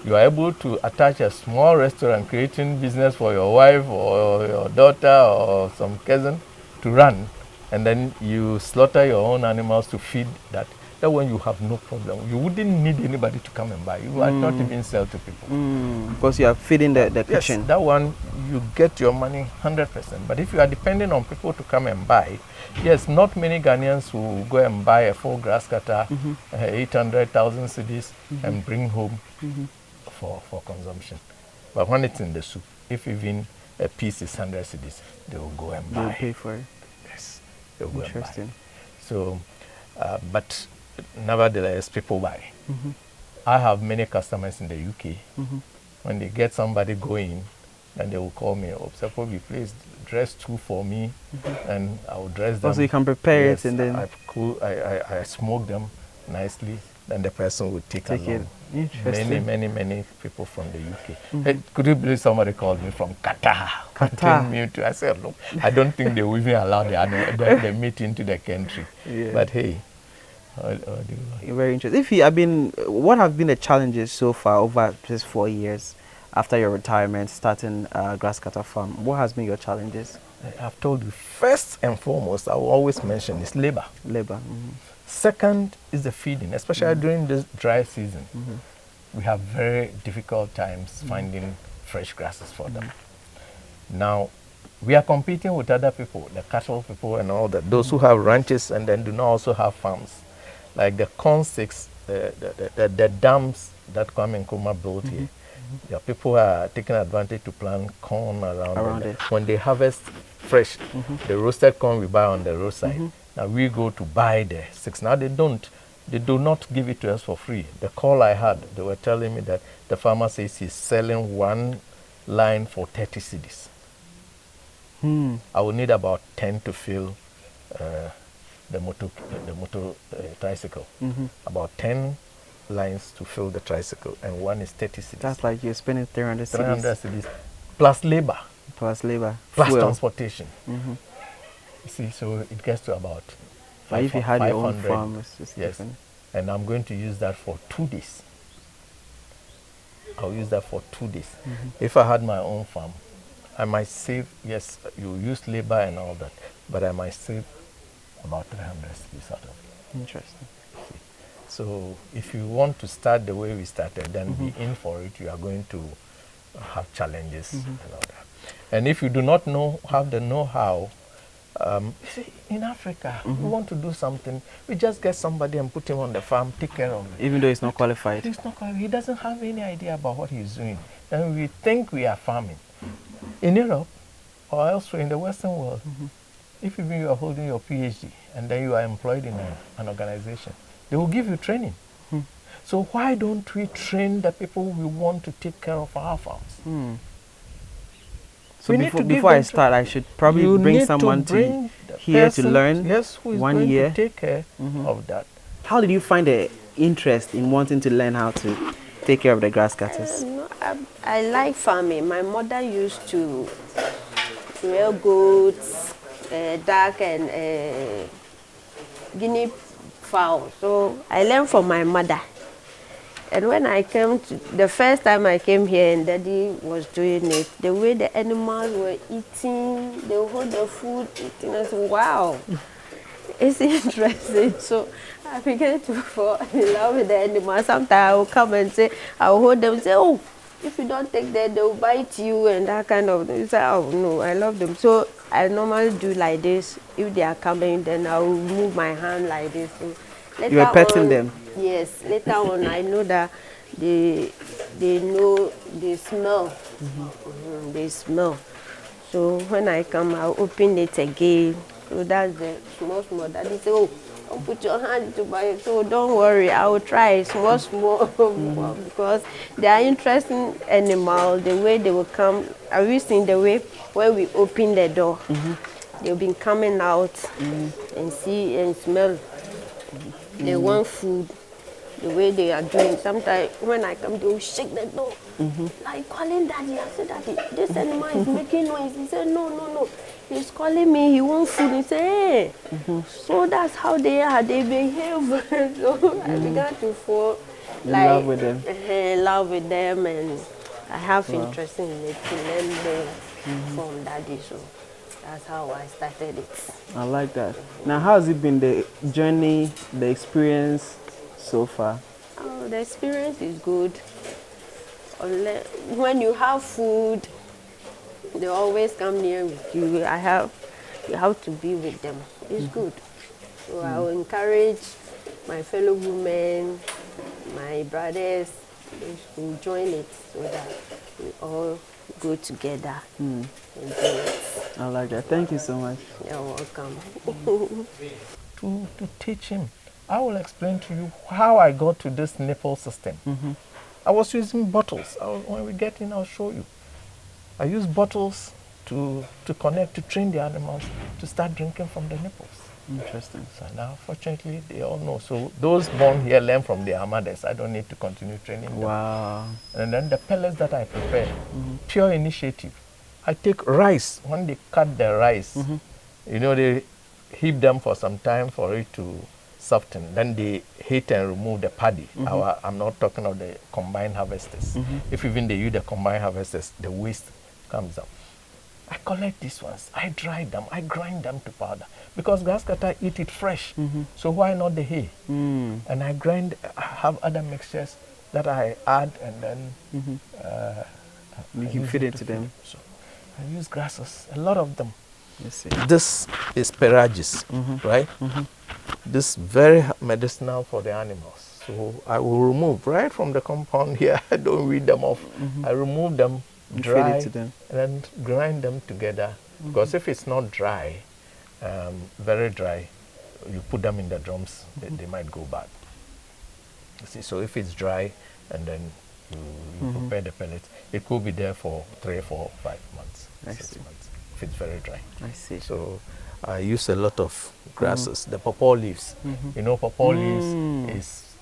are able to attach a small restaurant, creating business for your wife or your daughter or some cousin to run, and then you slaughter your own animals to feed that one you have no problem. You wouldn't need anybody to come and buy. You are not even sell to people. Because you are feeding the kitchen. Yes, that one you get your money 100%. But if you are depending on people to come and buy, yes, not many Ghanaians will go and buy a full grass cutter, 800,000 cedis, and bring home for consumption. But when it's in the soup, if even a piece is 100 cedis, they will go and buy. They'll pay for it. Yes, they will go and buy. Interesting. So, but nevertheless, people buy. I have many customers in the UK. When they get somebody going, then they will call me, oh, Sepobi, please dress 2 for me, and I will dress them. Also, you can prepare Yes, it and then I smoke them nicely, then the person will take along. it. Interesting. Many people from the UK. Hey, could you believe somebody called me from Qatar? Qatar. I said, look, I don't think they will even allow the meat into the country. Yeah. But hey, very interesting. What have been the challenges so far over just 4 years after your retirement, starting Grasscutter farm? What has been your challenges? I've told you, first and foremost, I will always mention is labor. Labor. Second is the feeding, especially during this dry season. We have very difficult times finding fresh grasses for them. Now, we are competing with other people, the cattle people and all that, those who have ranches and then do not also have farms. Like the corn sticks, the dams that come in Kuma built here. There are people who are taking advantage to plant corn around it. When they harvest fresh, the roasted corn we buy on the roadside. Now we go to buy the sticks. Now they do not give it to us for free. The call I had, they were telling me that the farmer says he's selling 1 line for 30 cedis. I will need about 10 to fill the motor tricycle. About 10 lines to fill the tricycle, and 1 is 30 cedis. That's like you're spending 300 cedis. 300 cedis plus labor. Plus labor. Plus Fuel. transportation. You see, so it gets to about But if you had your own farm, it's just different. And I'm going to use that for 2 days. I'll use that for 2 days. If I had my own farm, I might save, yes, you use labor and all that, but I might save about 300 cedis out of it. Interesting. So if you want to start the way we started, then be in for it. You are going to have challenges and all that. And if you do not have the know-how, see, in Africa, we want to do something, we just get somebody and put him on the farm, take care of it. Even though he's not qualified. He's not qualified. He doesn't have any idea about what he's doing. And we think we are farming. In Europe or elsewhere in the Western world, if you are holding your PhD and then you are employed in an organization, they will give you training. So why don't we train the people we want to take care of our farms? So before I start, I should probably bring someone here to learn. Yes, who is 1 going year to take care of that. How did you find the interest in wanting to learn how to take care of the grass cutters? I like farming. My mother used to rear goats, duck, and guinea fowl. So I learned from my mother. And when I came the first time I came here and Daddy was doing it, the way the animals were eating, they would hold the food, eating, I said, wow, it's interesting. So I began to fall in love with the animals. Sometimes I will come and say, I will hold them and say, oh, if you don't take them, they will bite you and that kind of thing. You say, oh, no, I love them. So I normally do like this. If they are coming, then I will move my hand like this. So you were petting them? Yes. Later on, I know that they know, they smell. They smell. So when I come, I'll open it again. So that's the small. Daddy say, oh, don't put your hand to my, so don't worry, I will try small, because they are interesting animals. The way they will come, have you seen the way when we open the door? They'll be coming out and see and smell. They want food. The way they are doing. Sometimes when I come, they will shake the door. Like calling Daddy. I said, Daddy, this animal is making noise. He said, no. He's calling me. He wants food. He said, hey. So that's how they are. They behave. So I began to fall love with them. Love with them, and I have interest in it to learn them from Daddy. So that's how I started it. I like that. Now, how has it been, the journey, the experience so far? Oh, the experience is good. When you have food, They always come near with you. You have to be with them. It's good. So I will encourage my fellow women, my brothers, to join it so that we all go together and do it. I like that. Thank you so much. You're welcome. To teach him, I will explain to you how I got to this nipple system. I was using bottles. When we get in, I'll show you. I use bottles to connect, to train the animals to start drinking from the nipples. Interesting. So now, fortunately, they all know. So those born here learn from their mothers. I don't need to continue training them. Wow. And then the pellets that I prepare, pure initiative. I take rice. When they cut the rice, you know, they heat them for some time for it to soften. Then they heat and remove the paddy. I'm not talking of the combined harvesters. If even they use the combined harvesters, the waste comes out. I collect these ones, I dry them, I grind them to powder. Because grasscutter eat it fresh, so why not the hay? And I grind, I have other mixtures that I add and then You can feed it to them. So I use grasses, a lot of them. Let's see. This is Peragis, right? This very medicinal for the animals. So I will remove right from the compound here. I don't weed them off. I remove them, And dry, feed it to them. and then grind them together. Because if it's not dry, very dry, you put them in the drums, they might go bad. You see, so if it's dry and then you prepare the pellets, it could be there for 3, 4, 5 months, 6 months, if it's very dry. I see. So I use a lot of grasses. The pawpaw leaves, you know, pawpaw leaves is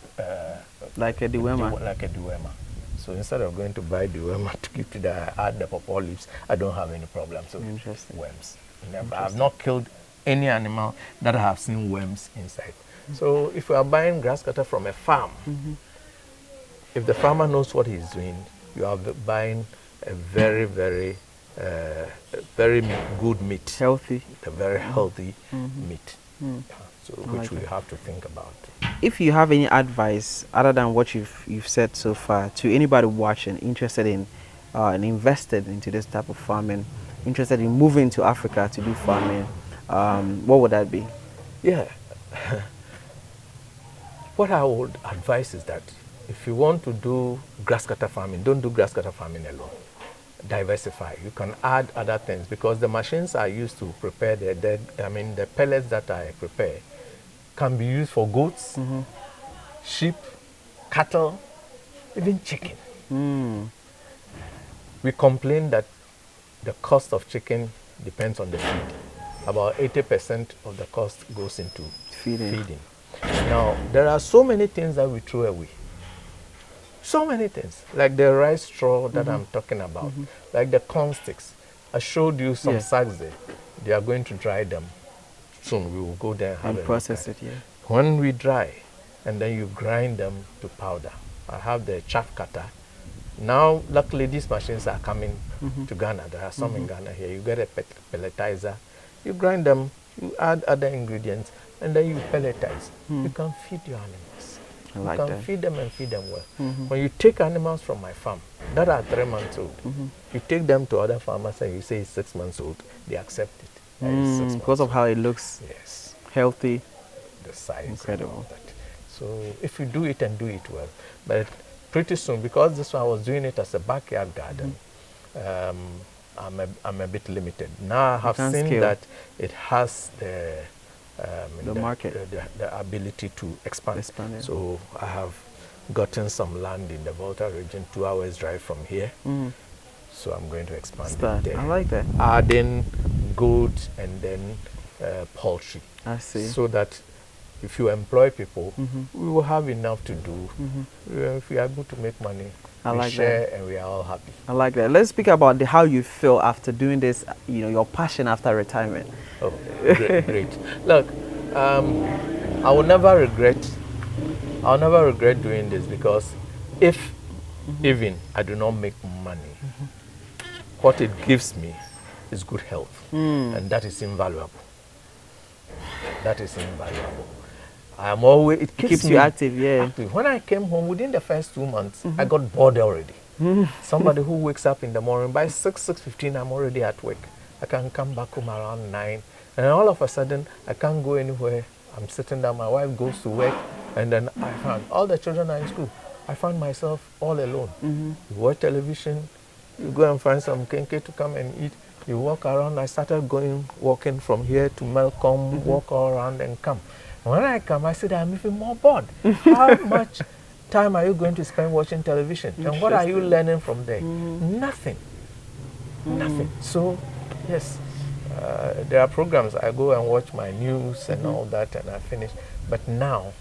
like a diwema. like a diwema. So instead of going to buy diwema to keep it there, I add the pawpaw leaves. I don't have any problems with worms. Never. I've not killed any animal that I have seen worms inside. So if you are buying grasscutter from a farm, if the farmer knows what he's doing, you are buying a very, very, very good meat. Healthy. A very healthy meat. So which we have to think about. If you have any advice other than what you've said so far to anybody watching interested in and invested into this type of farming, interested in moving to Africa to do farming, what would that be? Yeah. What I would advise is that if you want to do grasscutter farming, don't do grasscutter farming alone. Diversify. You can add other things because the machines I use to prepare the pellets that I prepare can be used for goats, sheep, cattle, even chicken. We complain that the cost of chicken depends on the feed. About 80% of the cost goes into feeding. Now, there are so many things that we throw away. So many things, like the rice straw that I'm talking about, like the corn sticks. I showed you some sacks there. They are going to dry them. Soon we will go there and have process it, When we dry, and then you grind them to powder. I have the chaff cutter. Now, luckily, these machines are coming to Ghana. There are some in Ghana here. You get a pelletizer. You grind them, you add other ingredients, and then you pelletize. You can feed your animals. You can feed them and feed them well. When you take animals from my farm that are 3 months old, you take them to other farmers and you say it's 6 months old, they accept it. Because of how it looks. Yes. Healthy. The size. Incredible. So if you do it and do it well, but pretty soon, because this one I was doing it as a backyard garden, I'm a bit limited. Now I have seen that it has the market, the ability to expand. So I have gotten some land in the Volta region, 2 hours drive from here. So I'm going to expand it there. I like that. Adding goat and then poultry. I see. So that if you employ people, we will have enough to do. If we are able to make money, we share and we are all happy. I like that. Let's speak about how you feel after doing this, your passion after retirement. Oh, great. Look, I will never regret doing this because if even I do not make money, what it gives me is good health. And that is invaluable. That is invaluable. I am always, it keeps you active, active. When I came home, within the first 2 months, I got bored already. Somebody who wakes up in the morning, by 6:15, I'm already at work. I can come back home around 9. And all of a sudden, I can't go anywhere. I'm sitting down, my wife goes to work, and then I found all the children are in school. I found myself all alone. You watch television, you go and find some kenke to come and eat. You walk around. I started walking from here to Malcolm, walk all around and come. When I come, I said, I'm even more bored. How much time are you going to spend watching television? And what are you learning from there? Nothing. Nothing. So, yes, there are programs. I go and watch my news and all that, and I finish. But now,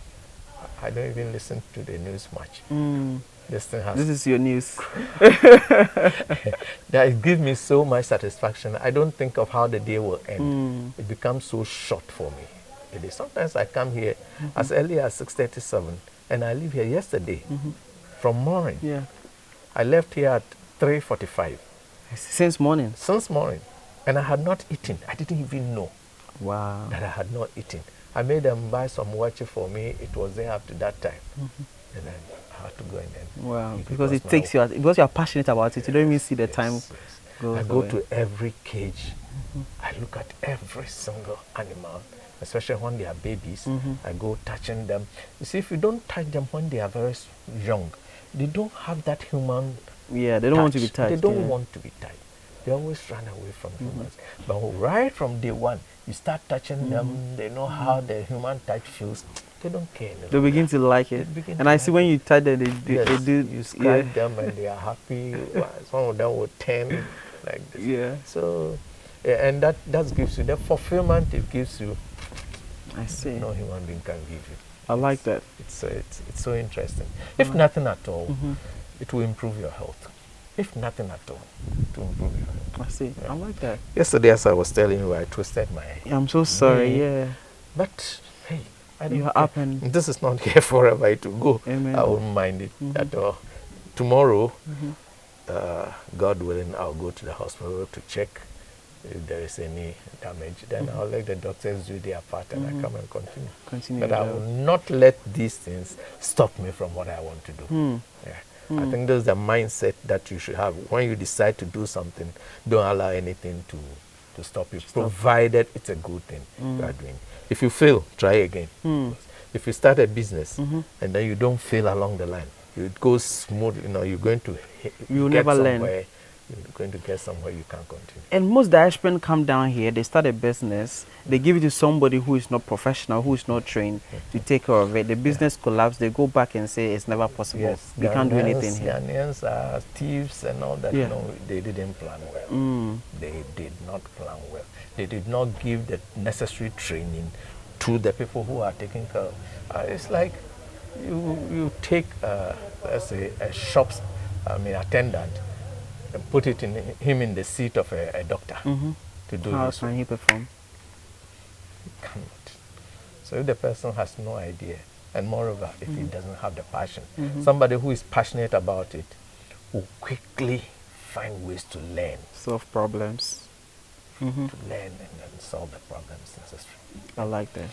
I don't even listen to the news much. This is your news. That it gives me so much satisfaction. I don't think of how the day will end. It becomes so short for me. It is. Sometimes I come here as early as 6:37, and I leave here yesterday from morning. Yeah. I left here at 3:45. Since morning? Since morning. And I had not eaten. I didn't even know that I had not eaten. I made them buy some wachi for me. It was there up to that time. And then I had to go and then. Wow, because it takes you, because you are passionate about it, you don't even see the time go. I go to every cage. I look at every single animal, especially when they are babies. I go touching them. You see, if you don't touch them when they are very young, they don't have that human they don't want to be touched. They don't want to be touched. They always run away from humans. But right from day one, you start touching them, they know how the human touch feels. They don't care anymore. They begin to like it. And I see when you touch them, they do. You scratch them and they are happy. Some of them will turn like this. Yeah. So, and that gives you the fulfillment. It gives you. I see. No human being can give you. I like that. It's so interesting. If nothing at all, it will improve your health. If nothing at all, to improve your health. I see. I like that. Yesterday, as I was telling you, I twisted my. I'm so sorry. Yeah. But hey, I don't. You're up and. This is not here forever. It will go. Amen. I won't mind it at all. Tomorrow, God willing, I'll go to the hospital to check if there is any damage. Then I'll let the doctors do their part, and I come and continue. But I will not let these things stop me from what I want to do. Yeah. I think there's the mindset that you should have. When you decide to do something, don't allow anything to stop you, provided it's a good thing you are doing. If you fail, try again. If you start a business and then you don't fail along the line, it goes smooth, you're going to you'll never learn. You're going to get somewhere you can't continue. And most diasporans come down here, they start a business, they give it to somebody who is not professional, who is not trained to take care of it. The business collapses, they go back and say it's never possible. Yes, we can't do anything here. Ghanaians are thieves and all that. Yeah. No, they didn't plan well. They did not plan well. They did not give the necessary training to the people who are taking care of. It's like you take, let's say, a shop's attendant, and put him in the seat of a doctor to do How his can work. he perform? He cannot. So if the person has no idea, and moreover, if he doesn't have the passion, somebody who is passionate about it will quickly find ways to learn. Solve problems. To learn and then solve the problems necessary. I like that.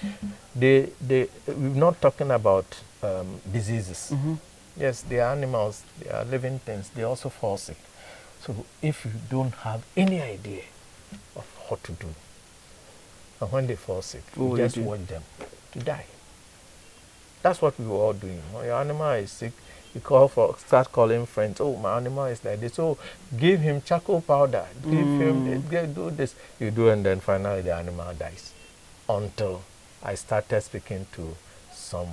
We're not talking about diseases. Yes, they are animals, they are living things, they also fall sick. So if you don't have any idea of what to do, and when they fall sick, you just watch them to die. That's what we were all doing. When your animal is sick, you start calling friends. Oh, my animal is like this. So give him charcoal powder. Give him, do this. You do, and then finally the animal dies. Until I started speaking to some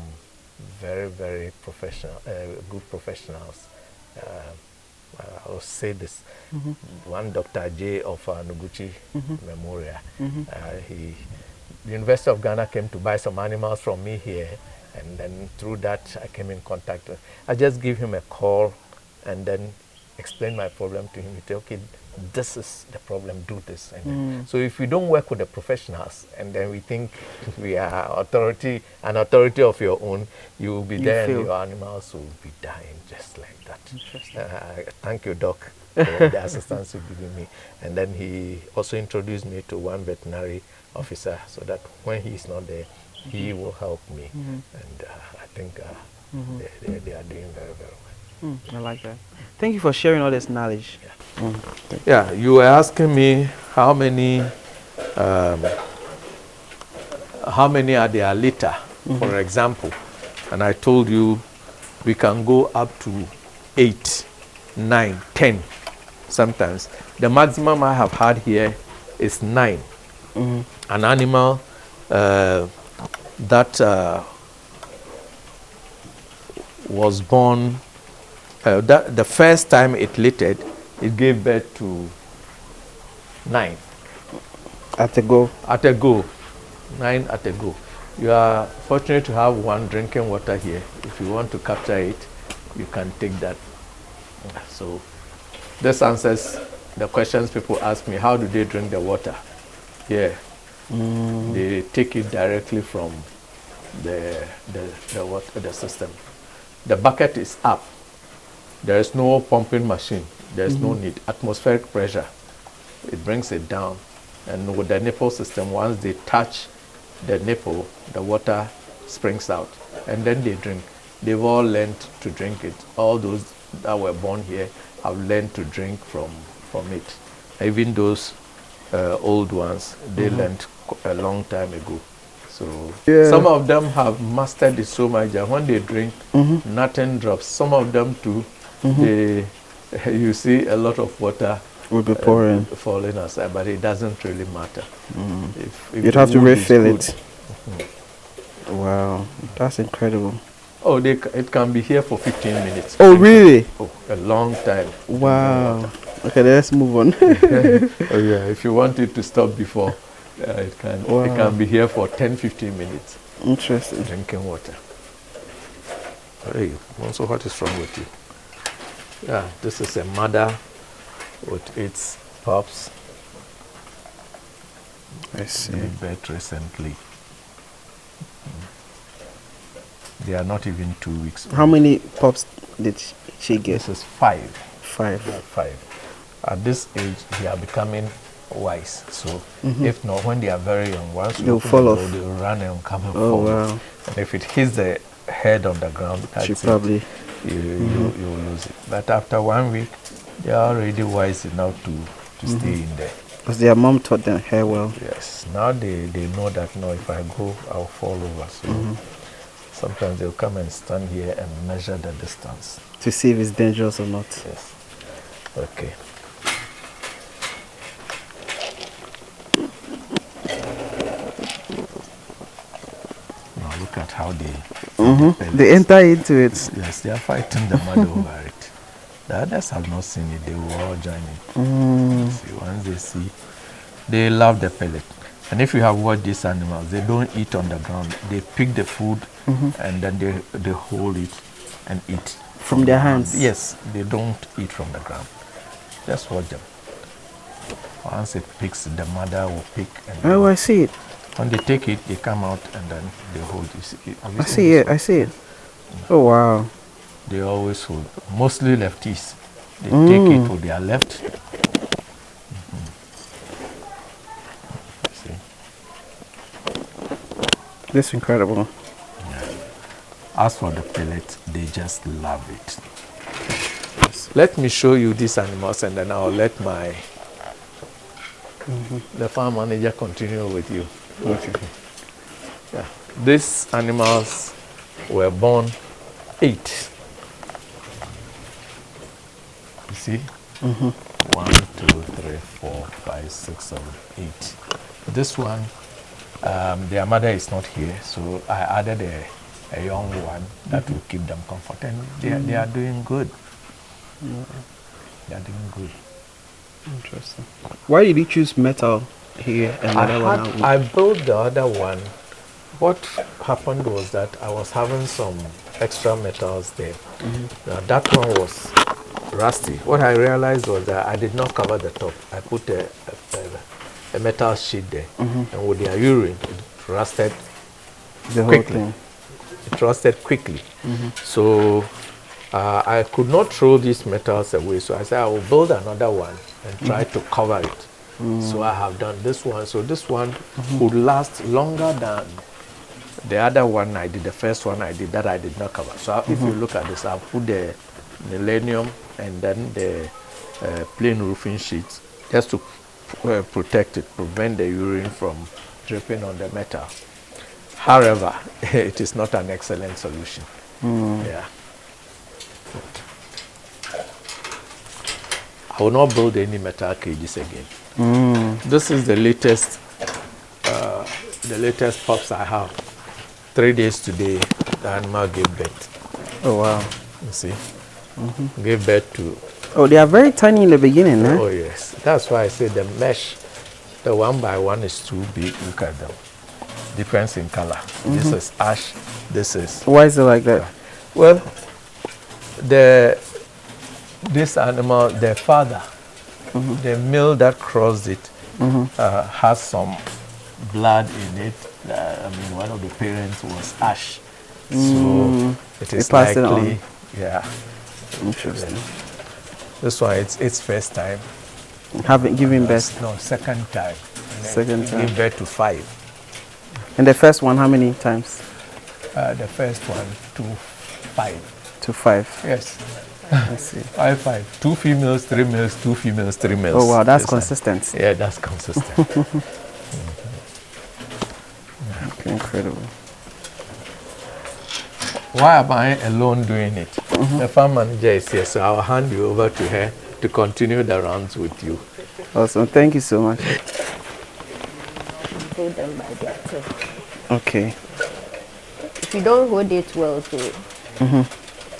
very, very professional, good professionals. I'll say this. One Dr. J of Noguchi Memorial. The University of Ghana came to buy some animals from me here. And then through that, I came in contact with. I just give him a call and then explain my problem to him. He said, okay, this is the problem, do this. And so if we don't work with the professionals and then we think we are an authority of your own, you will be there and your animals will be dying just like that. Thank you, Doc, for the assistance you've given me. And then he also introduced me to one veterinary officer so that when he's not there, he will help me. And I think they are doing very, very well. I like that. Thank you for sharing all this knowledge. Yeah, you were asking me how many are there liter, for example, and I told you we can go up to 8, 9, 10 sometimes. The maximum I have had here is 9. An animal that was born, the first time it littered, it gave birth to 9. At a go. At a go. 9 at a go. You are fortunate to have one drinking water here. If you want to capture it, you can take that. So this answers the questions people ask me, how do they drink the water? Yeah. They take it directly from the water, the system. The bucket is up. There is no pumping machine. There is no need. Atmospheric pressure. It brings it down. And with the nipple system, once they touch the nipple, the water springs out. And then they drink. They've all learned to drink it. All those that were born here have learned to drink from it. Even those old ones, they learned a long time ago. So some of them have mastered it so much that when they drink, nothing drops. Some of them too, you see a lot of water will be pouring, falling aside, but it doesn't really matter. If you'd have to refill it. Wow, that's incredible. Oh, it can be here for 15 minutes. Oh, really? Oh, a long time. Wow. Okay, let's move on. Oh yeah, if you want it to stop before, it can be here for 10-15 minutes. Interesting. Drinking water. Hey, also, what is wrong with you? Yeah, this is a mother with its pups. I see. Gave birth recently. They are not even 2 weeks old. How many pups did she get? This is 5. 5. 5. At this age, they are becoming wise. So, if not, when they are very young, once you they'll fall off. They'll run and come and Oh, fall. wow. And if it hits the head on the ground, that's She it. probably. You lose it. But after 1 week, they are already wise enough to stay in there. Because their mom taught them hair well. Yes. Now they know that, no, if I go, I'll fall over. So sometimes they'll come and stand here and measure the distance. To see if it's dangerous or not. Yes. Okay. Now look at how They enter into it. Yes, they are fighting the mud over it. The others have not seen it. They will all join it. See, once they see, they love the pellet. And if you have watched these animals, they don't eat on the ground. They pick the food and then they hold it and eat. From their hands? Yes, they don't eat from the ground. Just watch them. Once it picks, the mother will pick. And Oh, I see it. when they take it, they come out and then they hold it. I see it. I see it. Oh, wow. They always hold. Mostly lefties. They take it with their left. See? This is incredible. As for the pellet, they just love it. Let me show you these animals and then I'll let the farm manager continue with you. Okay. Yeah. These animals were born 8. You see? 1, 2, 3, 4, 5, 6, 7, 8. This one, their mother is not here, so I added a young one that will keep them comfortable. And they are doing good. They are doing good. Interesting. Why did you choose metal here and the other one? I built the other one. What happened was that I was having some extra metals there. Now that one was rusty. What I realized was that I did not cover the top. I put a metal sheet there, and with their urine, it rusted The whole quickly. thing. It rusted quickly. So I could not throw these metals away. So I said I will build another one and try to cover it. So I have done this one. So this one would last longer than the other one I did, the first one I did that I did not cover. So if you look at this, I'll put the millennium, and then the plain roofing sheets, just to protect it, prevent the urine from dripping on the metal. However, it is not an excellent solution. Yeah. I will not build any metal cages again. This is the latest pups I have. 3 days today, the animal gave birth. Oh wow! You see, gave birth to. Oh, they are very tiny in the beginning, huh? Oh yes, that's why I say the mesh, the 1 by 1 is too big. Look at them. Difference in color. This is ash. This is. Why is it like that? Well, this animal, the father, the male that crossed it, has some blood in it. I mean, one of the parents was ash, so it is likely. Yeah. Interesting. This one, it's first time. Haven't given birth. No, second time. Second time. Give birth to 5. And the first one, how many times? The first one to 5. To 5. Yes. I see. 5. 2 females, 3 males, 2 females, 3 males. Oh wow, that's consistent. Yeah, that's consistent. Okay, incredible. Why am I alone doing it? The farm manager is here, so I'll hand you over to her to continue the rounds with you. Awesome, thank you so much. Hold them by their tail. Okay. If you don't hold it well, too,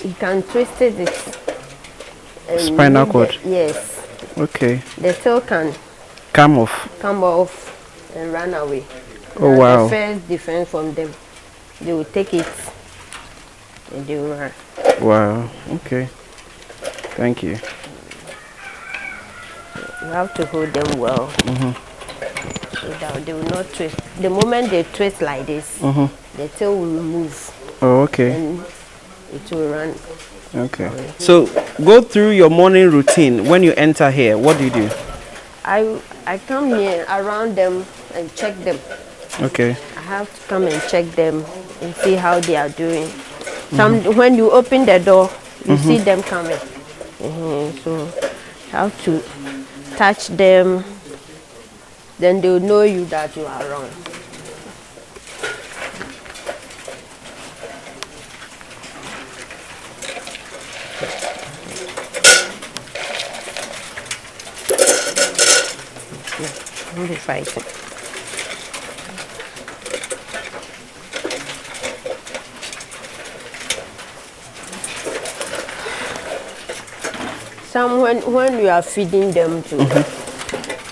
you can twist it. And Spinal cord. Yes. Okay. The tail can Come off. come off and run away. Oh That's wow. the first difference from them. They will take it and they will run. Wow. Okay. Thank you. You have to hold them well. So that they will not twist. The moment they twist like this, the tail will move Oh, okay. and it will run. Okay. So go through your morning routine. When you enter here, what do you do? I come here around them and check them. Okay. I have to come and check them and see how they are doing. When you open the door, you see them coming. So you have to touch them. Then they'll know you that you are around. Don't be fighting. Some when you are feeding them too,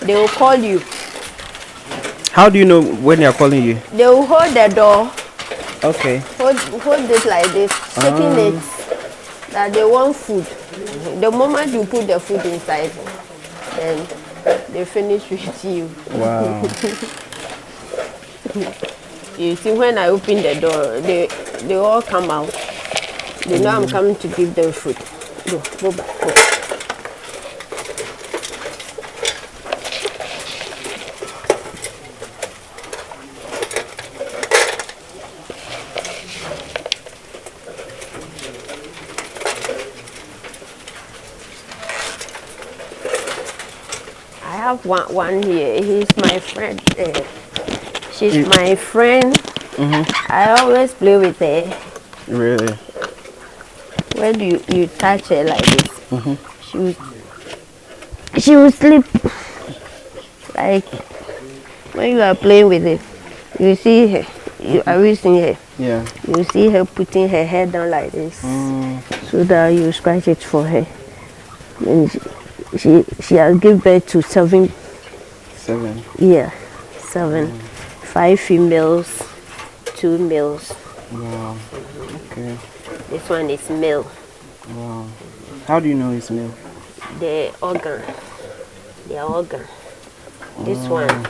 they will call you. How do you know when they are calling you? They will hold the door, Okay. hold it like this, shaking it that they want food. The moment you put the food inside, then they finish with you. Wow. You see, when I open the door, they all come out. They know I'm coming to give them food. Go back. Go. I have one here. He's my friend. She's my friend. I always play with her. Really? When you touch her like this, she will sleep. Like when you are playing with it, you see her. You are using her. Yeah. You see her putting her head down like this, so that you scratch it for her. And she has given birth to 7. 7. Yeah, 7. 5 females, 2 males. Wow. Okay. This one is male. Wow. How do you know it's male? The organ. Their organ. This one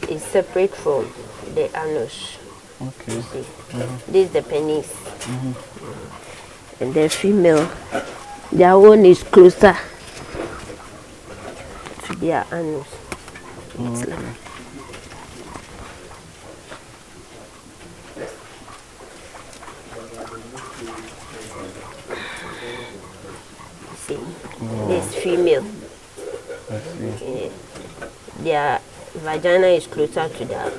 is separate from the anus. Okay. You see. This is the penis. And the female, their one is closer to their anus. It's like, This female. Yeah. Their vagina is closer to their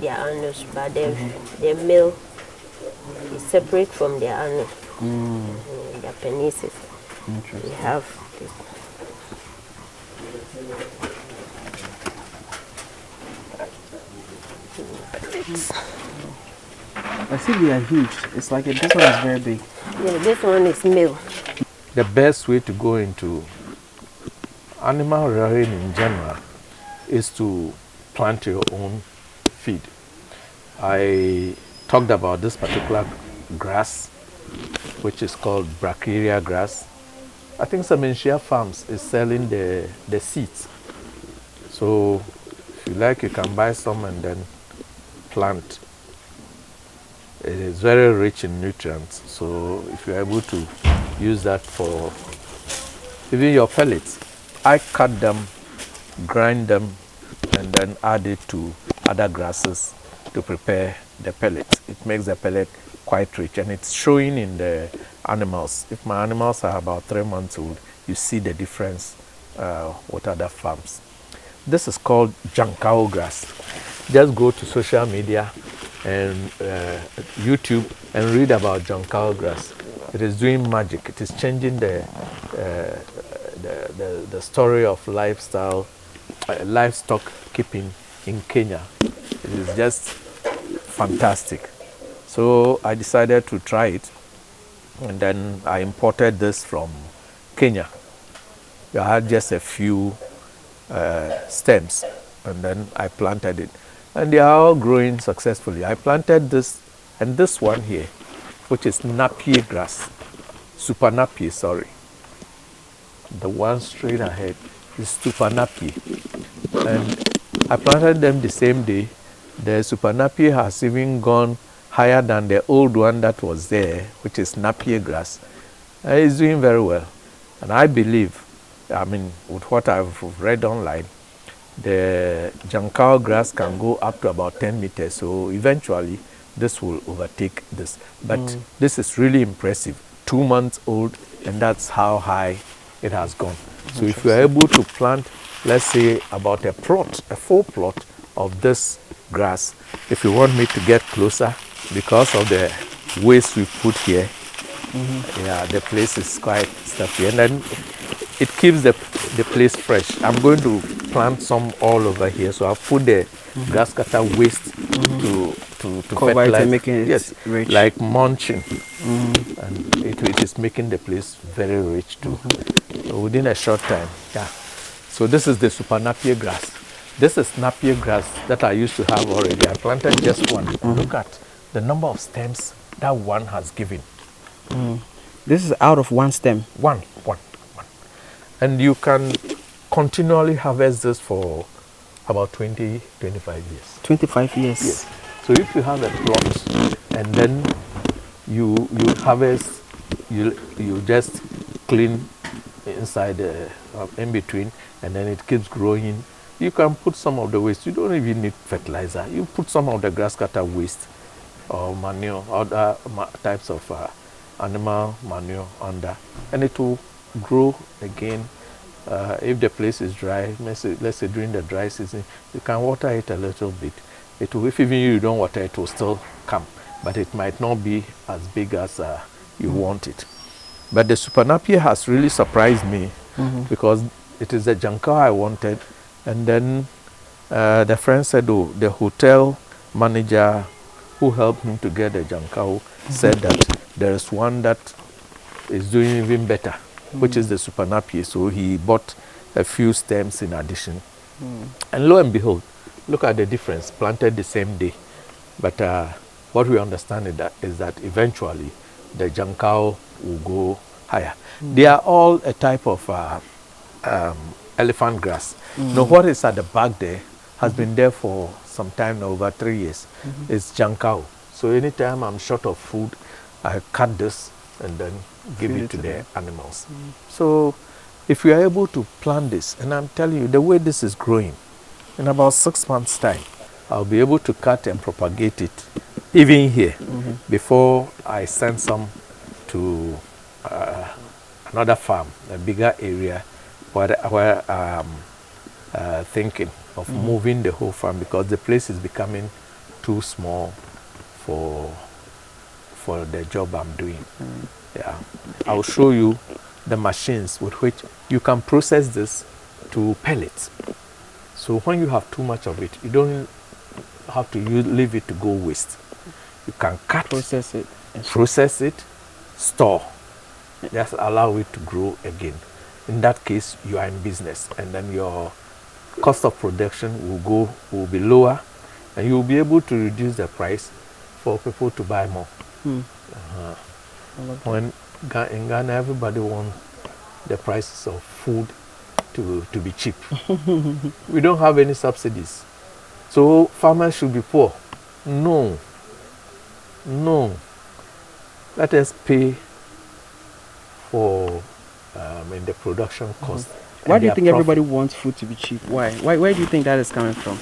anus, but the male is separate from their anus. Their penises. We have this. I see they are huge. It's like this one is very big. Yeah, this one is male. The best way to go into animal rearing in general is to plant your own feed. I talked about this particular grass, which is called brachiaria grass. I think Sementia Farms is selling the seeds. So if you like, you can buy some and then plant. It is very rich in nutrients. So if you're able to use that for even your pellets, I cut them, grind them, and then add it to other grasses to prepare the pellet. It makes the pellet quite rich, and it's showing in the animals. If my animals are about 3 months old, you see the difference with other farms. This is called Jankao grass. Just go to social media and YouTube and read about Jankao grass. It is doing magic. It is changing the story of livestock keeping in Kenya. It is just fantastic. So I decided to try it, and then I imported this from Kenya. I had just a few stems, and then I planted it, and they are all growing successfully. I planted this and this one here, which is napier grass, super napier, sorry. The one straight ahead is super napier, and I planted them the same day. The super napier has even gone higher than the old one that was there, which is napier grass. It's doing very well, and I believe, I mean, with what I've read online, the Jankao grass can go up to about 10 meters. So eventually, this will overtake this. But this is really impressive. 2 months old, and that's how high it has gone. So if you are able to plant, let's say, about a full plot of this grass, if you want me to get closer, because of the waste we put here, yeah, the place is quite stuffy, and then it keeps the place fresh. I'm going to plant some all over here, so I've put the grasscutter waste to fertilize, making it rich, like mulching, and it is making the place very rich too. So within a short time, yeah. So this is the super napier grass. This is napier grass that I used to have already. I planted just one. Look at the number of stems that one has given. This is out of one stem. One. And you can continually harvest this for about 20, 25 years. 25 years? Yes. So if you have a plot and then you harvest, you just clean inside in between, and then it keeps growing. You can put some of the waste. You don't even need fertilizer. You put some of the grass cutter waste or manure, other types of animal manure under, and it will grow again. If the place is dry, let's say during the dry season, you can water it a little bit. It will, if even you don't water it, will still come, but it might not be as big as you want it. But the super napier has really surprised me because it is the Jankao I wanted, and then the friend said, oh, the hotel manager who helped me to get the Jankao said that there is one that is doing even better, which is the super napier. So he bought a few stems in addition. And lo and behold, look at the difference, planted the same day. But what we understand is that eventually the Jankao will go higher. They are all a type of elephant grass. Now what is at the back there has been there for some time now, over 3 years. It's Jankao. So anytime I'm short of food, I cut this and then give it to the animals. So if we are able to plant this, and I'm telling you, the way this is growing, in about 6 months' time, I'll be able to cut and propagate it, even here, before I send some to another farm, a bigger area, where thinking of moving the whole farm because the place is becoming too small for the job I'm doing. Yeah, I'll show you the machines with which you can process this to pellets. So when you have too much of it, you don't have to leave it to go waste. You can cut, process it, store, just allow it to grow again. In that case, you are in business, and then your cost of production will be lower, and you will be able to reduce the price for people to buy more. When in Ghana, everybody wants the prices of food to be cheap. We don't have any subsidies, so farmers should be poor. No. Let us pay for in the production cost. Why do you think everybody wants food to be cheap? Why? Where do you think that is coming from?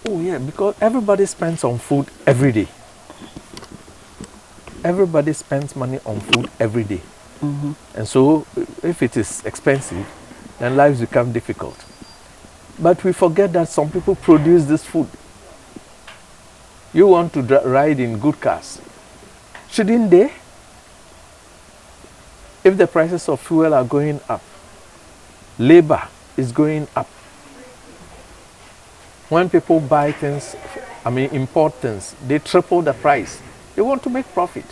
Oh yeah, because everybody spends on food every day. Everybody spends money on food every day. And so if it is expensive, then lives become difficult. But we forget that some people produce this food. You want to ride in good cars. Shouldn't they? If the prices of fuel are going up, labor is going up. When people buy things, import things, they triple the price. They want to make profit.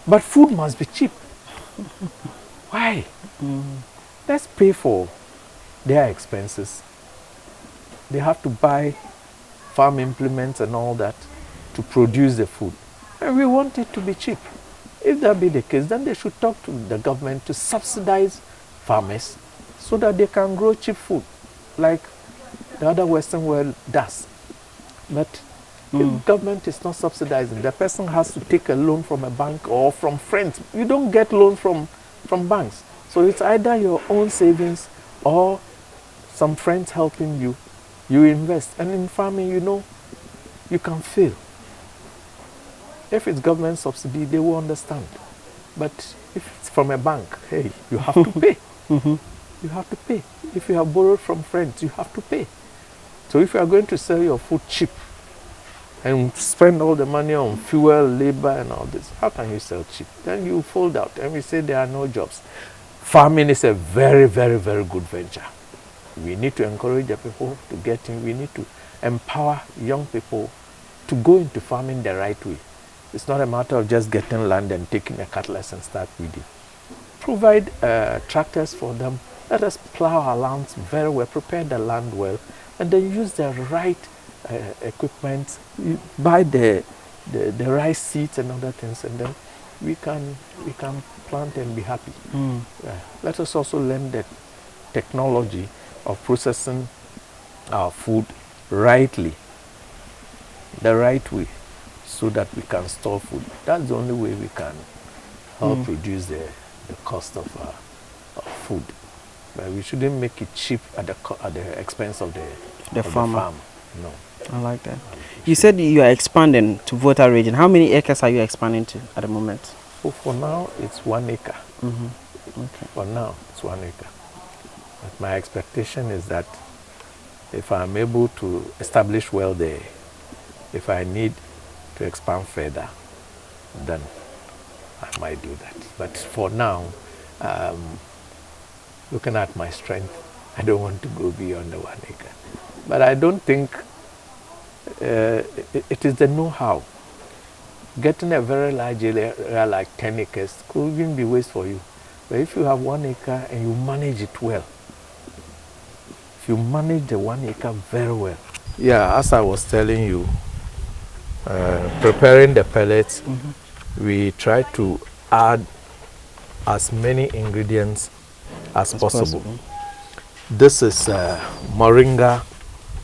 But food must be cheap. Why? Let's pay for their expenses. They have to buy farm implements and all that to produce the food. And we want it to be cheap. If that be the case, then they should talk to the government to subsidize farmers so that they can grow cheap food like the other Western world does. But if government is not subsidizing, the person has to take a loan from a bank or from friends. You don't get loan from banks. So it's either your own savings or some friends helping you. You invest. And in farming, you can fail. If it's government subsidy, they will understand. But if it's from a bank, hey, you have to pay. You have to pay. If you have borrowed from friends, you have to pay. So if you are going to sell your food cheap and spend all the money on fuel, labor, and all this, how can you sell cheap? Then you fold out and we say there are no jobs. Farming is a very, very, very good venture. We need to encourage the people to get in. We need to empower young people to go into farming the right way. It's not a matter of just getting land and taking a cutlass and start weeding. Provide tractors for them. Let us plow our lands very well, prepare the land well, and then use the right equipment, buy the right seeds and other things, and then we can plant and be happy. Let us also learn the technology of processing our food rightly, the right way, so that we can store food. That's the only way we can help reduce the cost of food. But we shouldn't make it cheap at the expense of the farm. No. I like that. You said you are expanding to Volta region. How many acres are you expanding to at the moment? So for now, it's 1 acre. Okay. For now, it's 1 acre. But my expectation is that if I'm able to establish well there, if I need to expand further, then I might do that. But for now, looking at my strength, I don't want to go beyond the 1 acre. But I don't think it is the know-how. Getting a very large area like 10 acres could even be waste for you. But if you have 1 acre and you manage it well, if you manage the 1 acre very well. Yeah, as I was telling you, preparing the pellets, we try to add as many ingredients as possible. This is moringa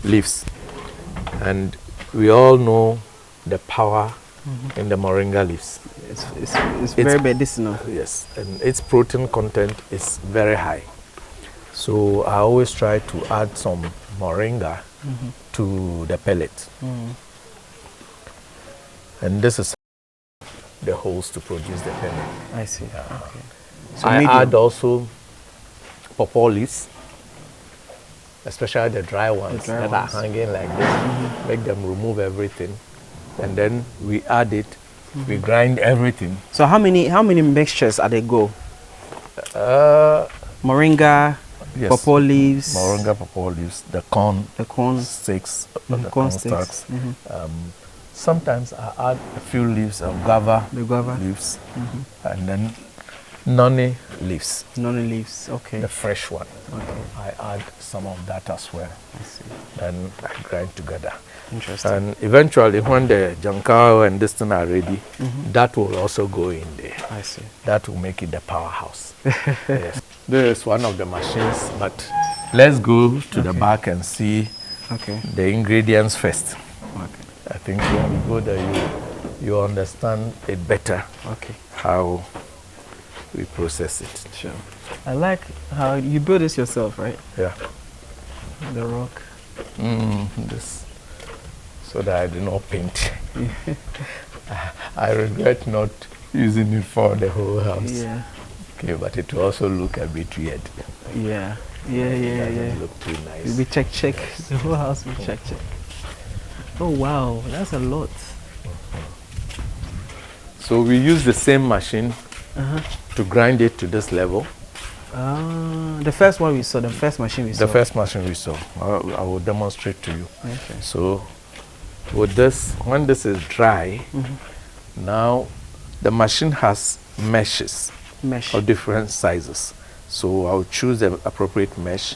leaves, and we all know the power in the moringa leaves. It's very medicinal. Yes, and its protein content is very high. So I always try to add some moringa to the pellet. And this is the holes to produce the pellet. I see. Okay. So I medium. add also pawpaw leaves, especially the dry ones that are hanging like this. Make them remove everything, and then we add it. We grind everything. So how many mixtures are they go? Moringa, Yes. pawpaw leaves, Moringa, pawpaw leaves, the corn sticks, the corn stalks. Sometimes I add a few leaves of guava, leaves, and then noni leaves. Noni leaves, okay. The fresh one. Okay. I add some of that as well. I see. Then I grind together. Interesting. And eventually, when the jankao and this thing are ready, that will also go in there. I see. That will make it the powerhouse. Yes. This is one of the machines, but let's go to the back and see the ingredients first. Okay. I think when you go there, you understand it better. Okay. How we process it. Sure. I like how you build this yourself, right? Yeah. The rock. This, so that I do not paint. I regret not using it for the whole house. Yeah. Okay, but it will also look a bit weird. Yeah. It doesn't look too nice. It'll be check. The whole house will check. Oh wow, that's a lot. So we use the same machine to grind it to this level. The first one we saw, the first machine we saw. The first machine we saw. I will demonstrate to you. Okay. So with this, when this is dry, now the machine has meshes of different sizes. So I'll choose the appropriate mesh,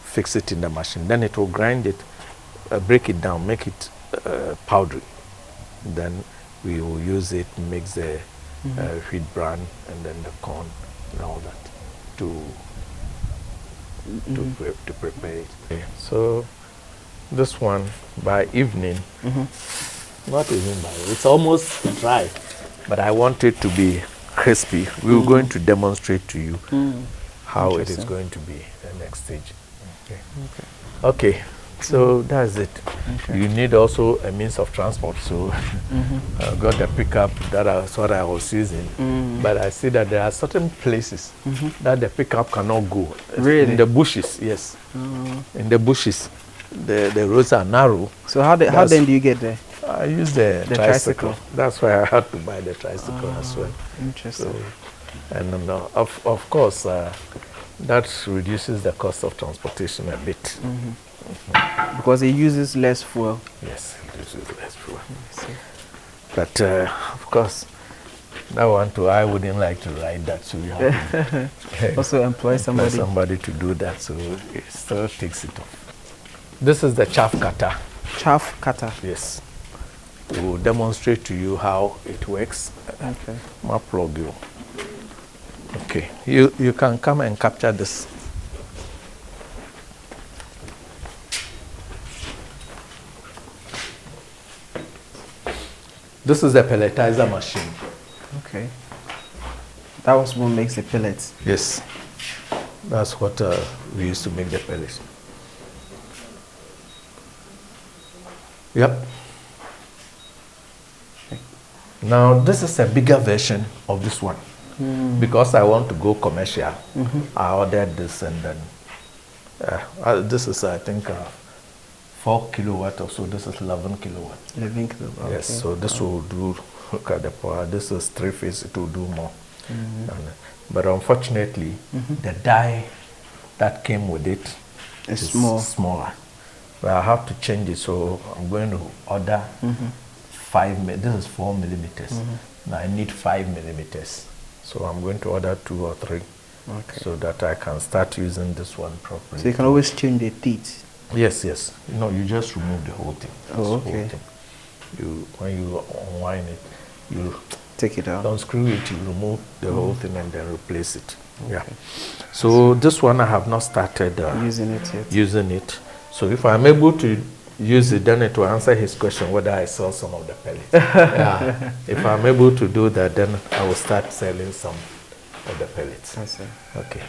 fix it in the machine. Then it will grind it, break it down, make it powdery. Then we will use it, mix the wheat bran and then the corn and all that to prepare it. Okay. So this one by evening, not even by, it's almost dry, but I want it to be crispy. We're going to demonstrate to you how it is going to be the next stage. Okay. So that's it. You need also a means of transport. So I got the pickup, that's what I was using. But I see that there are certain places that the pickup cannot go. Really? In the bushes, yes. In the bushes, the roads are narrow. So how then do you get there? I use the tricycle. That's why I had to buy the tricycle as well. Interesting. So, and of course, that reduces the cost of transportation a bit. Because it uses less fuel. Yes, it uses less fuel. But of course, that one too, I wouldn't like to ride that, so you have to also employ somebody to do that, so it still takes it off. This is the chaff cutter. Chaff cutter. Yes. We will demonstrate to you how it works. Okay. My plug you. Okay. You can come and capture this. This is the pelletizer machine. Okay. That was what makes the pellets. Yes. That's what we used to make the pellets. Yep. Okay. Now this is a bigger version of this one. Because I want to go commercial, I ordered this and then this is I think 4 kilowatt or so. This is 11 kilowatt. 11 kilowatt. Yes, okay. so this will do, look at the power, this is 3-phase, it will do more. But unfortunately, the die that came with it is smaller. But I have to change it, so I'm going to order 5, this is 4 millimeters. Now I need 5 millimeters. So I'm going to order 2 or 3 so that I can start using this one properly. So you can always change the teeth. Yes, yes. No, you just remove the whole thing. Oh, okay. When you unwind it, you take it out. Don't screw it. You remove the whole thing and then replace it. Okay. Yeah. So this one I have not started using it yet. Using it. So if I'm able to use it, then it will answer his question whether I sell some of the pellets. Yeah. If I'm able to do that, then I will start selling some of the pellets. I see. Okay.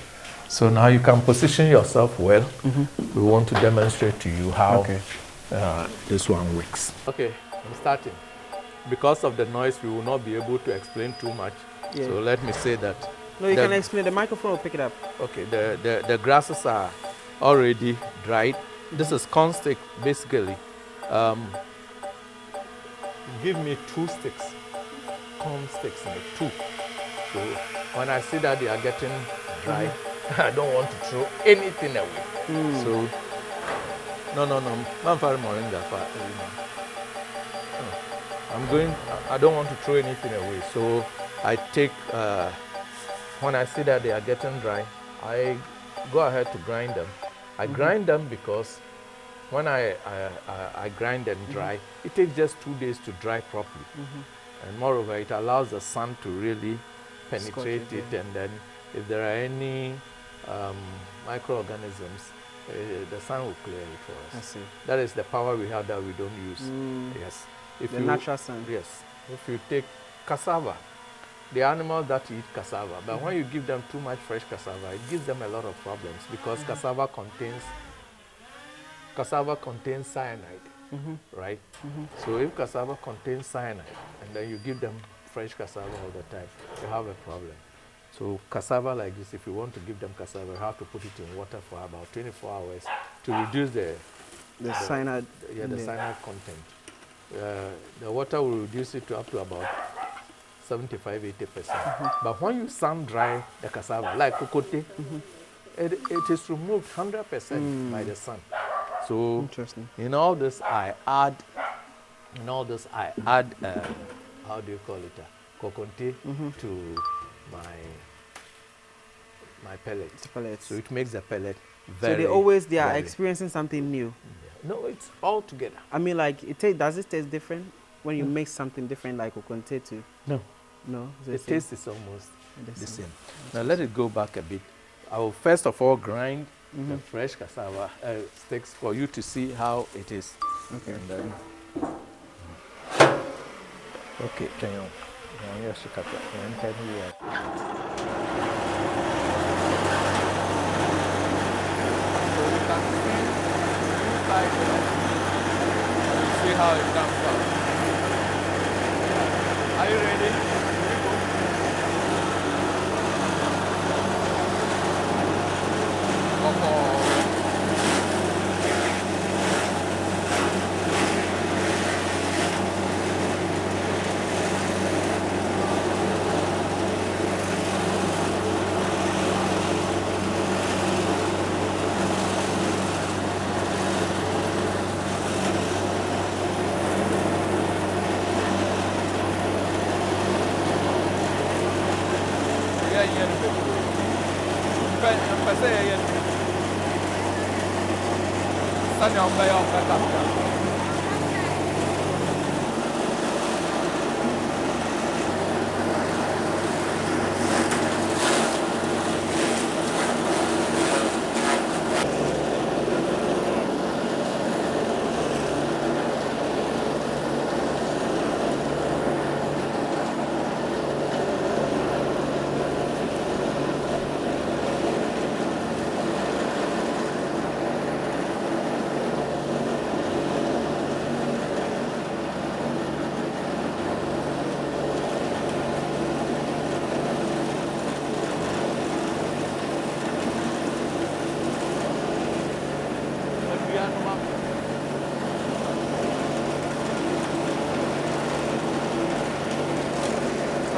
So now you can position yourself well. We want to demonstrate to you how this one works. Okay, I'm starting. Because of the noise, we will not be able to explain too much. Yeah. So let me say that No, you can explain. The microphone will pick it up. Okay, the grasses are already dried. This is corn stick, basically. Give me 2 sticks, corn sticks, like 2. So when I see that they are getting dry, I don't want to throw anything away. So, no. I don't want to throw anything away. So I take, when I see that they are getting dry, I go ahead to grind them. I grind them because when I grind them dry, it takes just 2 days to dry properly. And moreover, it allows the sun to really penetrate it, and then if there are any microorganisms, the sun will clear it for us. I see. That is the power we have that we don't use. Yes. If the natural sun. Yes. If you take cassava, the animals that eat cassava, but when you give them too much fresh cassava, it gives them a lot of problems because cassava contains cyanide, right? So if cassava contains cyanide and then you give them fresh cassava all the time, you have a problem. So cassava like this, if you want to give them cassava, you have to put it in water for about 24 hours to reduce the cyanide. The cyanide content. The water will reduce it to up to about 75–80%. But when you sun dry the cassava, like cocote, it is removed 100% by the sun. So interesting. In all this, I add, how do you call it, coconte to my pellets. So it makes the pellet very. So they are experiencing something new. No, it's all together. I mean, like does it taste different when you make something different like coconte to? No. The taste is almost the same. Now let it go back a bit. I will first of all grind the fresh cassava sticks for you to see how it is. Okay. And then, okay. See how it comes out. Are you ready?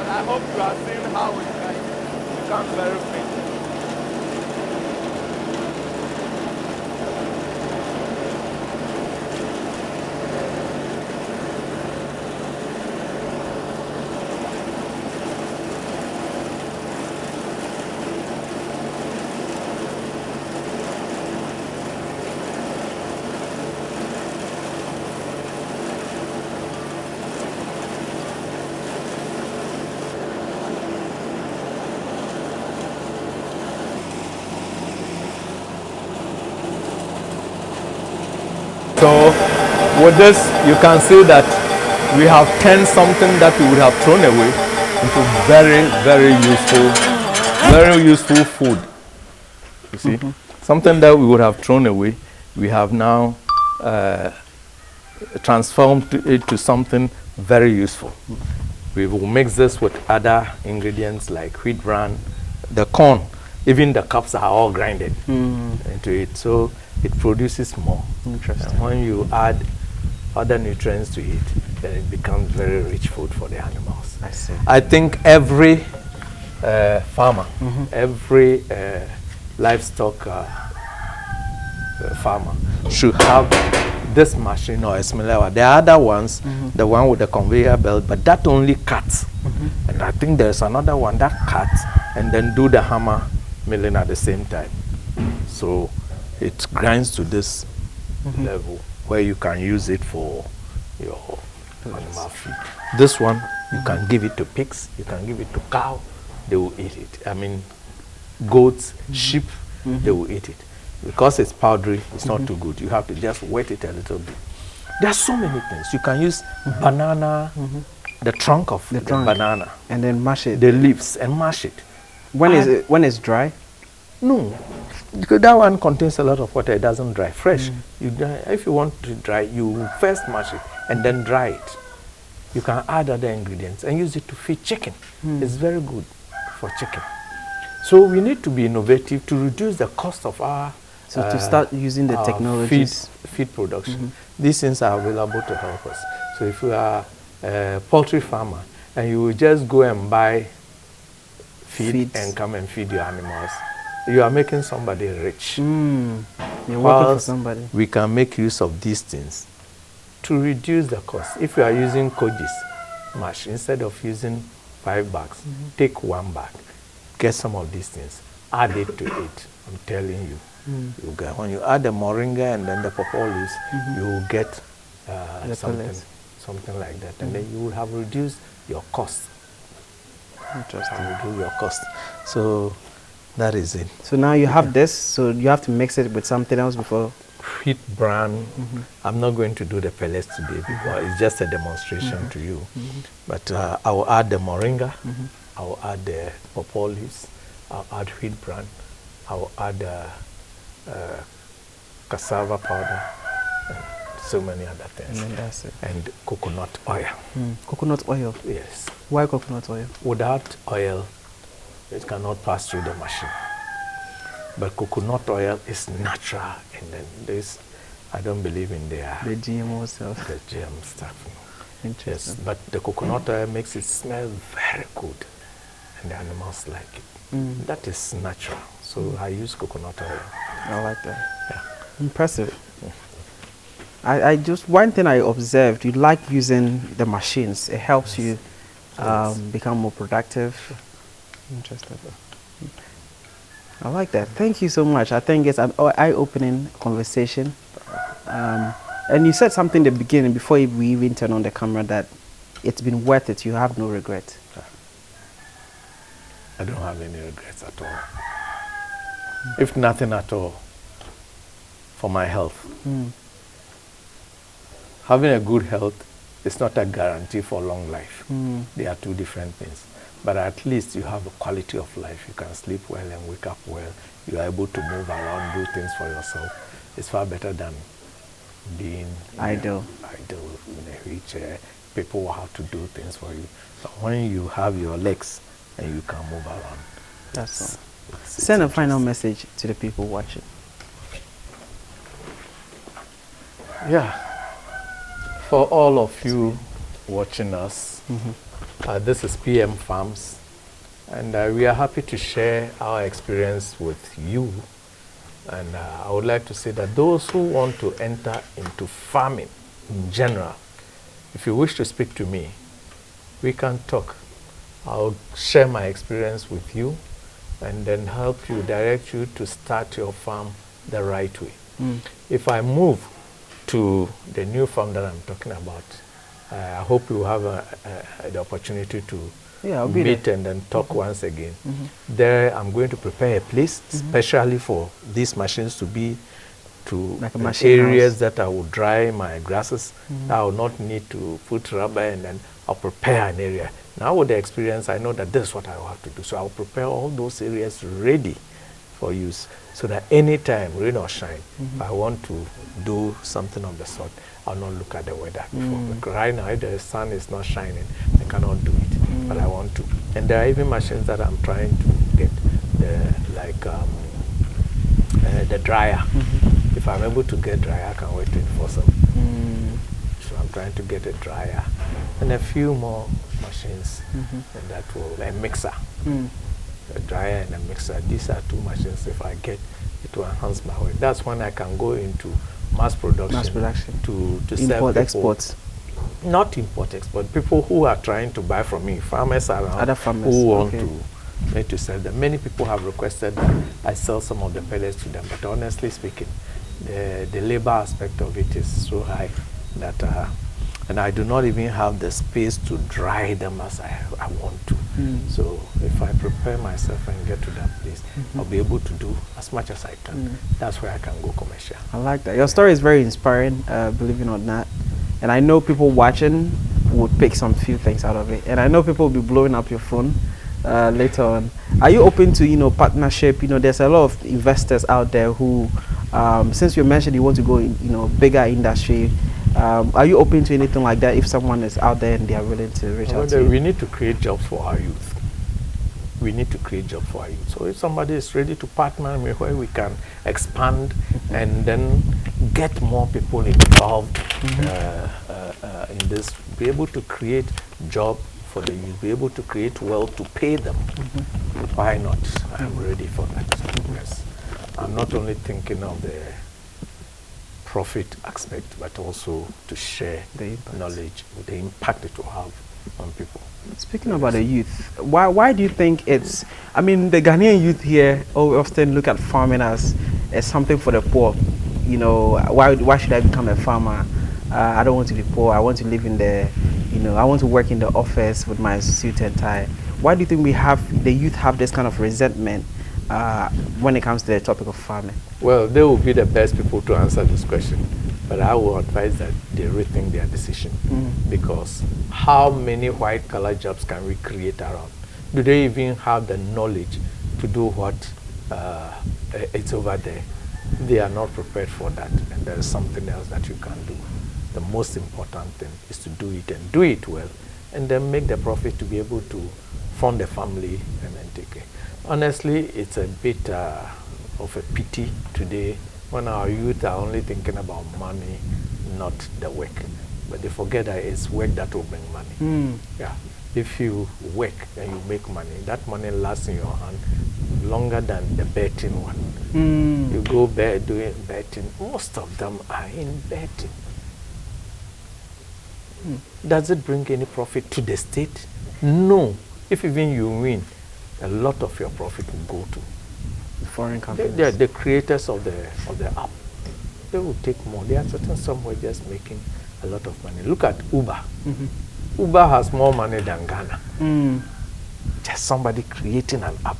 I hope you are seeing how it becomes very faint. So with this, you can see that we have turned something that we would have thrown away into very, very useful food. You see, something that we would have thrown away, we have now transformed it to something very useful. We will mix this with other ingredients like wheat bran the corn, even the cups are all grinded into it, so it produces more. Interesting. And when you add other nutrients to it, then it becomes very rich food for the animals. I see. I think every farmer, every livestock farmer should have this machine or a similar one. There are other ones, the one with the conveyor belt, but that only cuts. And I think there's another one that cuts and then do the hammer milling at the same time. So it grinds to this level where you can use it for your animal feed. This one, you can give it to pigs, you can give it to cow, they will eat it. I mean, goats, sheep, they will eat it. Because it's powdery, it's not too good. You have to just wet it a little bit. There are so many things. You can use banana, the trunk of the banana. And then mash it. The leaves and mash it. When it's dry? No, because that one contains a lot of water. It doesn't dry fresh. You dry, if you want to dry, you first mash it and then dry it. You can add other ingredients and use it to feed chicken. It's very good for chicken. So we need to be innovative to reduce the cost of our to start using the technologies. Feed production. These things are available to help us. So if you are a poultry farmer and you will just go and buy feed and come and feed your animals, you are making somebody rich. You're working for somebody. We can make use of these things to reduce the cost. If you are using Koji's mash, instead of using 5 bags, take 1 bag. Get some of these things, add it to it. I'm telling you, you get, when you add the moringa and then the pawpaw leaves, you will get something like that, and then you will have reduced your cost. Interesting. Reduce your cost. So that is it. So now you have this, so you have to mix it with something else before. Wheat bran. I'm not going to do the pellets today because it's just a demonstration to you. But I will add the moringa. I will add the pawpaw leaves. I'll add wheat bran. I will add cassava powder. And so many other things. And that's it. And coconut oil. Coconut oil? Yes. Why coconut oil? Without oil, it cannot pass through the machine. But coconut oil is natural, and then this, I don't believe in the GMO stuff. The GM stuff. Interesting. Yes, but the coconut oil makes it smell very good, and the animals like it. That is natural, so I use coconut oil. I like that. Yeah. Impressive. I just, one thing I observed, you like using the machines. It helps you become more productive. Interesting. I like that. Thank you so much. I think it's an eye-opening conversation. And you said something in the beginning, before we even turn on the camera, that it's been worth it. You have no regret. I don't have any regrets at all. If nothing at all, for my health. Having a good health is not a guarantee for long life. They are two different things. But at least you have a quality of life. You can sleep well and wake up well. You are able to move around, do things for yourself. It's far better than being idle in a wheelchair. People will have to do things for you. But when you have your legs and you can move around, that's all. Send a final message to the people watching. Yeah. For all of you watching us, this is PM Farms, and we are happy to share our experience with you. And I would like to say that those who want to enter into farming in general, if you wish to speak to me, we can talk. I'll share my experience with you and then help you, direct you to start your farm the right way. If I move to the new farm that I'm talking about, I hope you will have the opportunity to meet and then talk once again. There I'm going to prepare a place especially for these machines to be like areas that I will dry my grasses. I will not need to put rubber, and then I'll prepare an area. Now with the experience, I know that this is what I will have to do. So I'll prepare all those areas ready for use, so that anytime, rain or shine, if I want to do something of the sort, I'll not look at the weather before. Because right now, if the sun is not shining, I cannot do it, but I want to. And there are even machines that I'm trying to get the dryer. If I'm able to get dryer, I can wait 24/7. So I'm trying to get a dryer and a few more machines, and that will a mixer, a dryer and a mixer. These are 2 machines. If I get it, will enhance my work. That's when I can go into mass production. To import exports. Not import export. People who are trying to buy from me, farmers around, other farmers who want to sell them. Many people have requested that I sell some of the pellets to them, but honestly speaking, the labor aspect of it is so high that and I do not even have the space to dry them as I want to. So if I prepare myself and get to that place, I'll be able to do as much as I can. That's where I can go commercial. I like that. Your story is very inspiring, believe it or not. And I know people watching would pick some few things out of it. And I know people will be blowing up your phone later on. Are you open to, partnership? There's a lot of investors out there who, since you mentioned you want to go in, bigger industry, are you open to anything like that if someone is out there and they are willing to reach out to you? We need to create jobs for our youth. We need to create jobs for our youth. So if somebody is ready to partner with where we can expand and then get more people involved in this, be able to create job for the youth, be able to create wealth to pay them, why not? I'm ready for that. Yes. I'm not only thinking of the profit aspect, but also to share the knowledge, the impact it will have on people. Speaking about the youth, why do you think it's, the Ghanaian youth here often look at farming as something for the poor. Why should I become a farmer? I don't want to be poor. I want to live in the, I want to work in the office with my suit and tie. Why do you think the youth have this kind of resentment when it comes to the topic of farming? Well, they will be the best people to answer this question. But I will advise that they rethink their decision, because how many white-collar jobs can we create around? Do they even have the knowledge to do what it's over there? They are not prepared for that, and there is something else that you can do. The most important thing is to do it and do it well, and then make the profit to be able to fund the family and then take care. Honestly, it's a bit of a pity today when our youth are only thinking about money, not the work. But they forget that it's work that will bring money. Yeah. If you work and you make money, that money lasts in your hand longer than the betting one. You go doing betting, most of them are in betting. Does it bring any profit to the state? No. If even you win, a lot of your profit will go to foreign companies. They're the creators of the app. They will take more. They are certain somewhere just making a lot of money. Look at Uber. Uber has more money than Ghana. Just somebody creating an app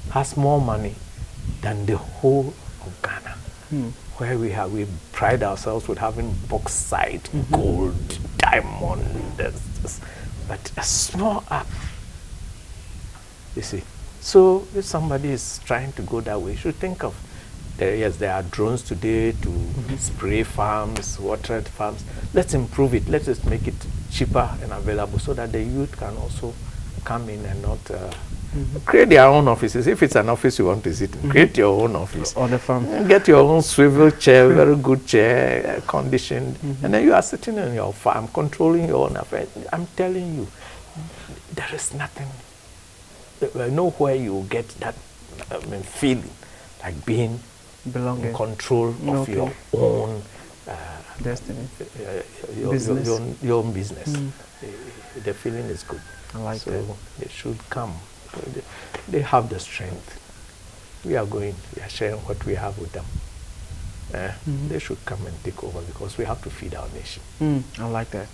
has more money than the whole of Ghana. Where we pride ourselves with having bauxite, gold, diamond, but a small app. You see. So if somebody is trying to go that way, you should think of, there are drones today to spray farms, water farms. Let's improve it. Let's just make it cheaper and available so that the youth can also come in and not create their own offices. If it's an office you want to sit in, create your own office. On the farm. And get your own swivel chair, very good chair, conditioned. And then you are sitting in your farm, controlling your own affairs. I'm telling you, there is nothing. I know where you get that feeling, like being belonging, in control of your own destiny, your own business. The feeling is good. I like so that. They should come. They have the strength. We are sharing what we have with them. They should come and take over, because we have to feed our nation. I like that.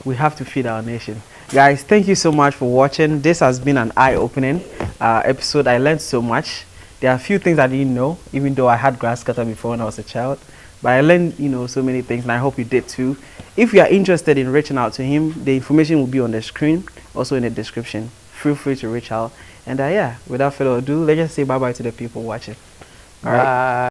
We have to feed our nation. Guys, thank you so much for watching. This has been an eye-opening episode. I learned so much. There are a few things I didn't know, even though I had Grasscutter before when I was a child. But I learned, so many things, and I hope you did too. If you are interested in reaching out to him, the information will be on the screen, also in the description. Feel free to reach out. And without further ado, let's just say bye-bye to the people watching. All right.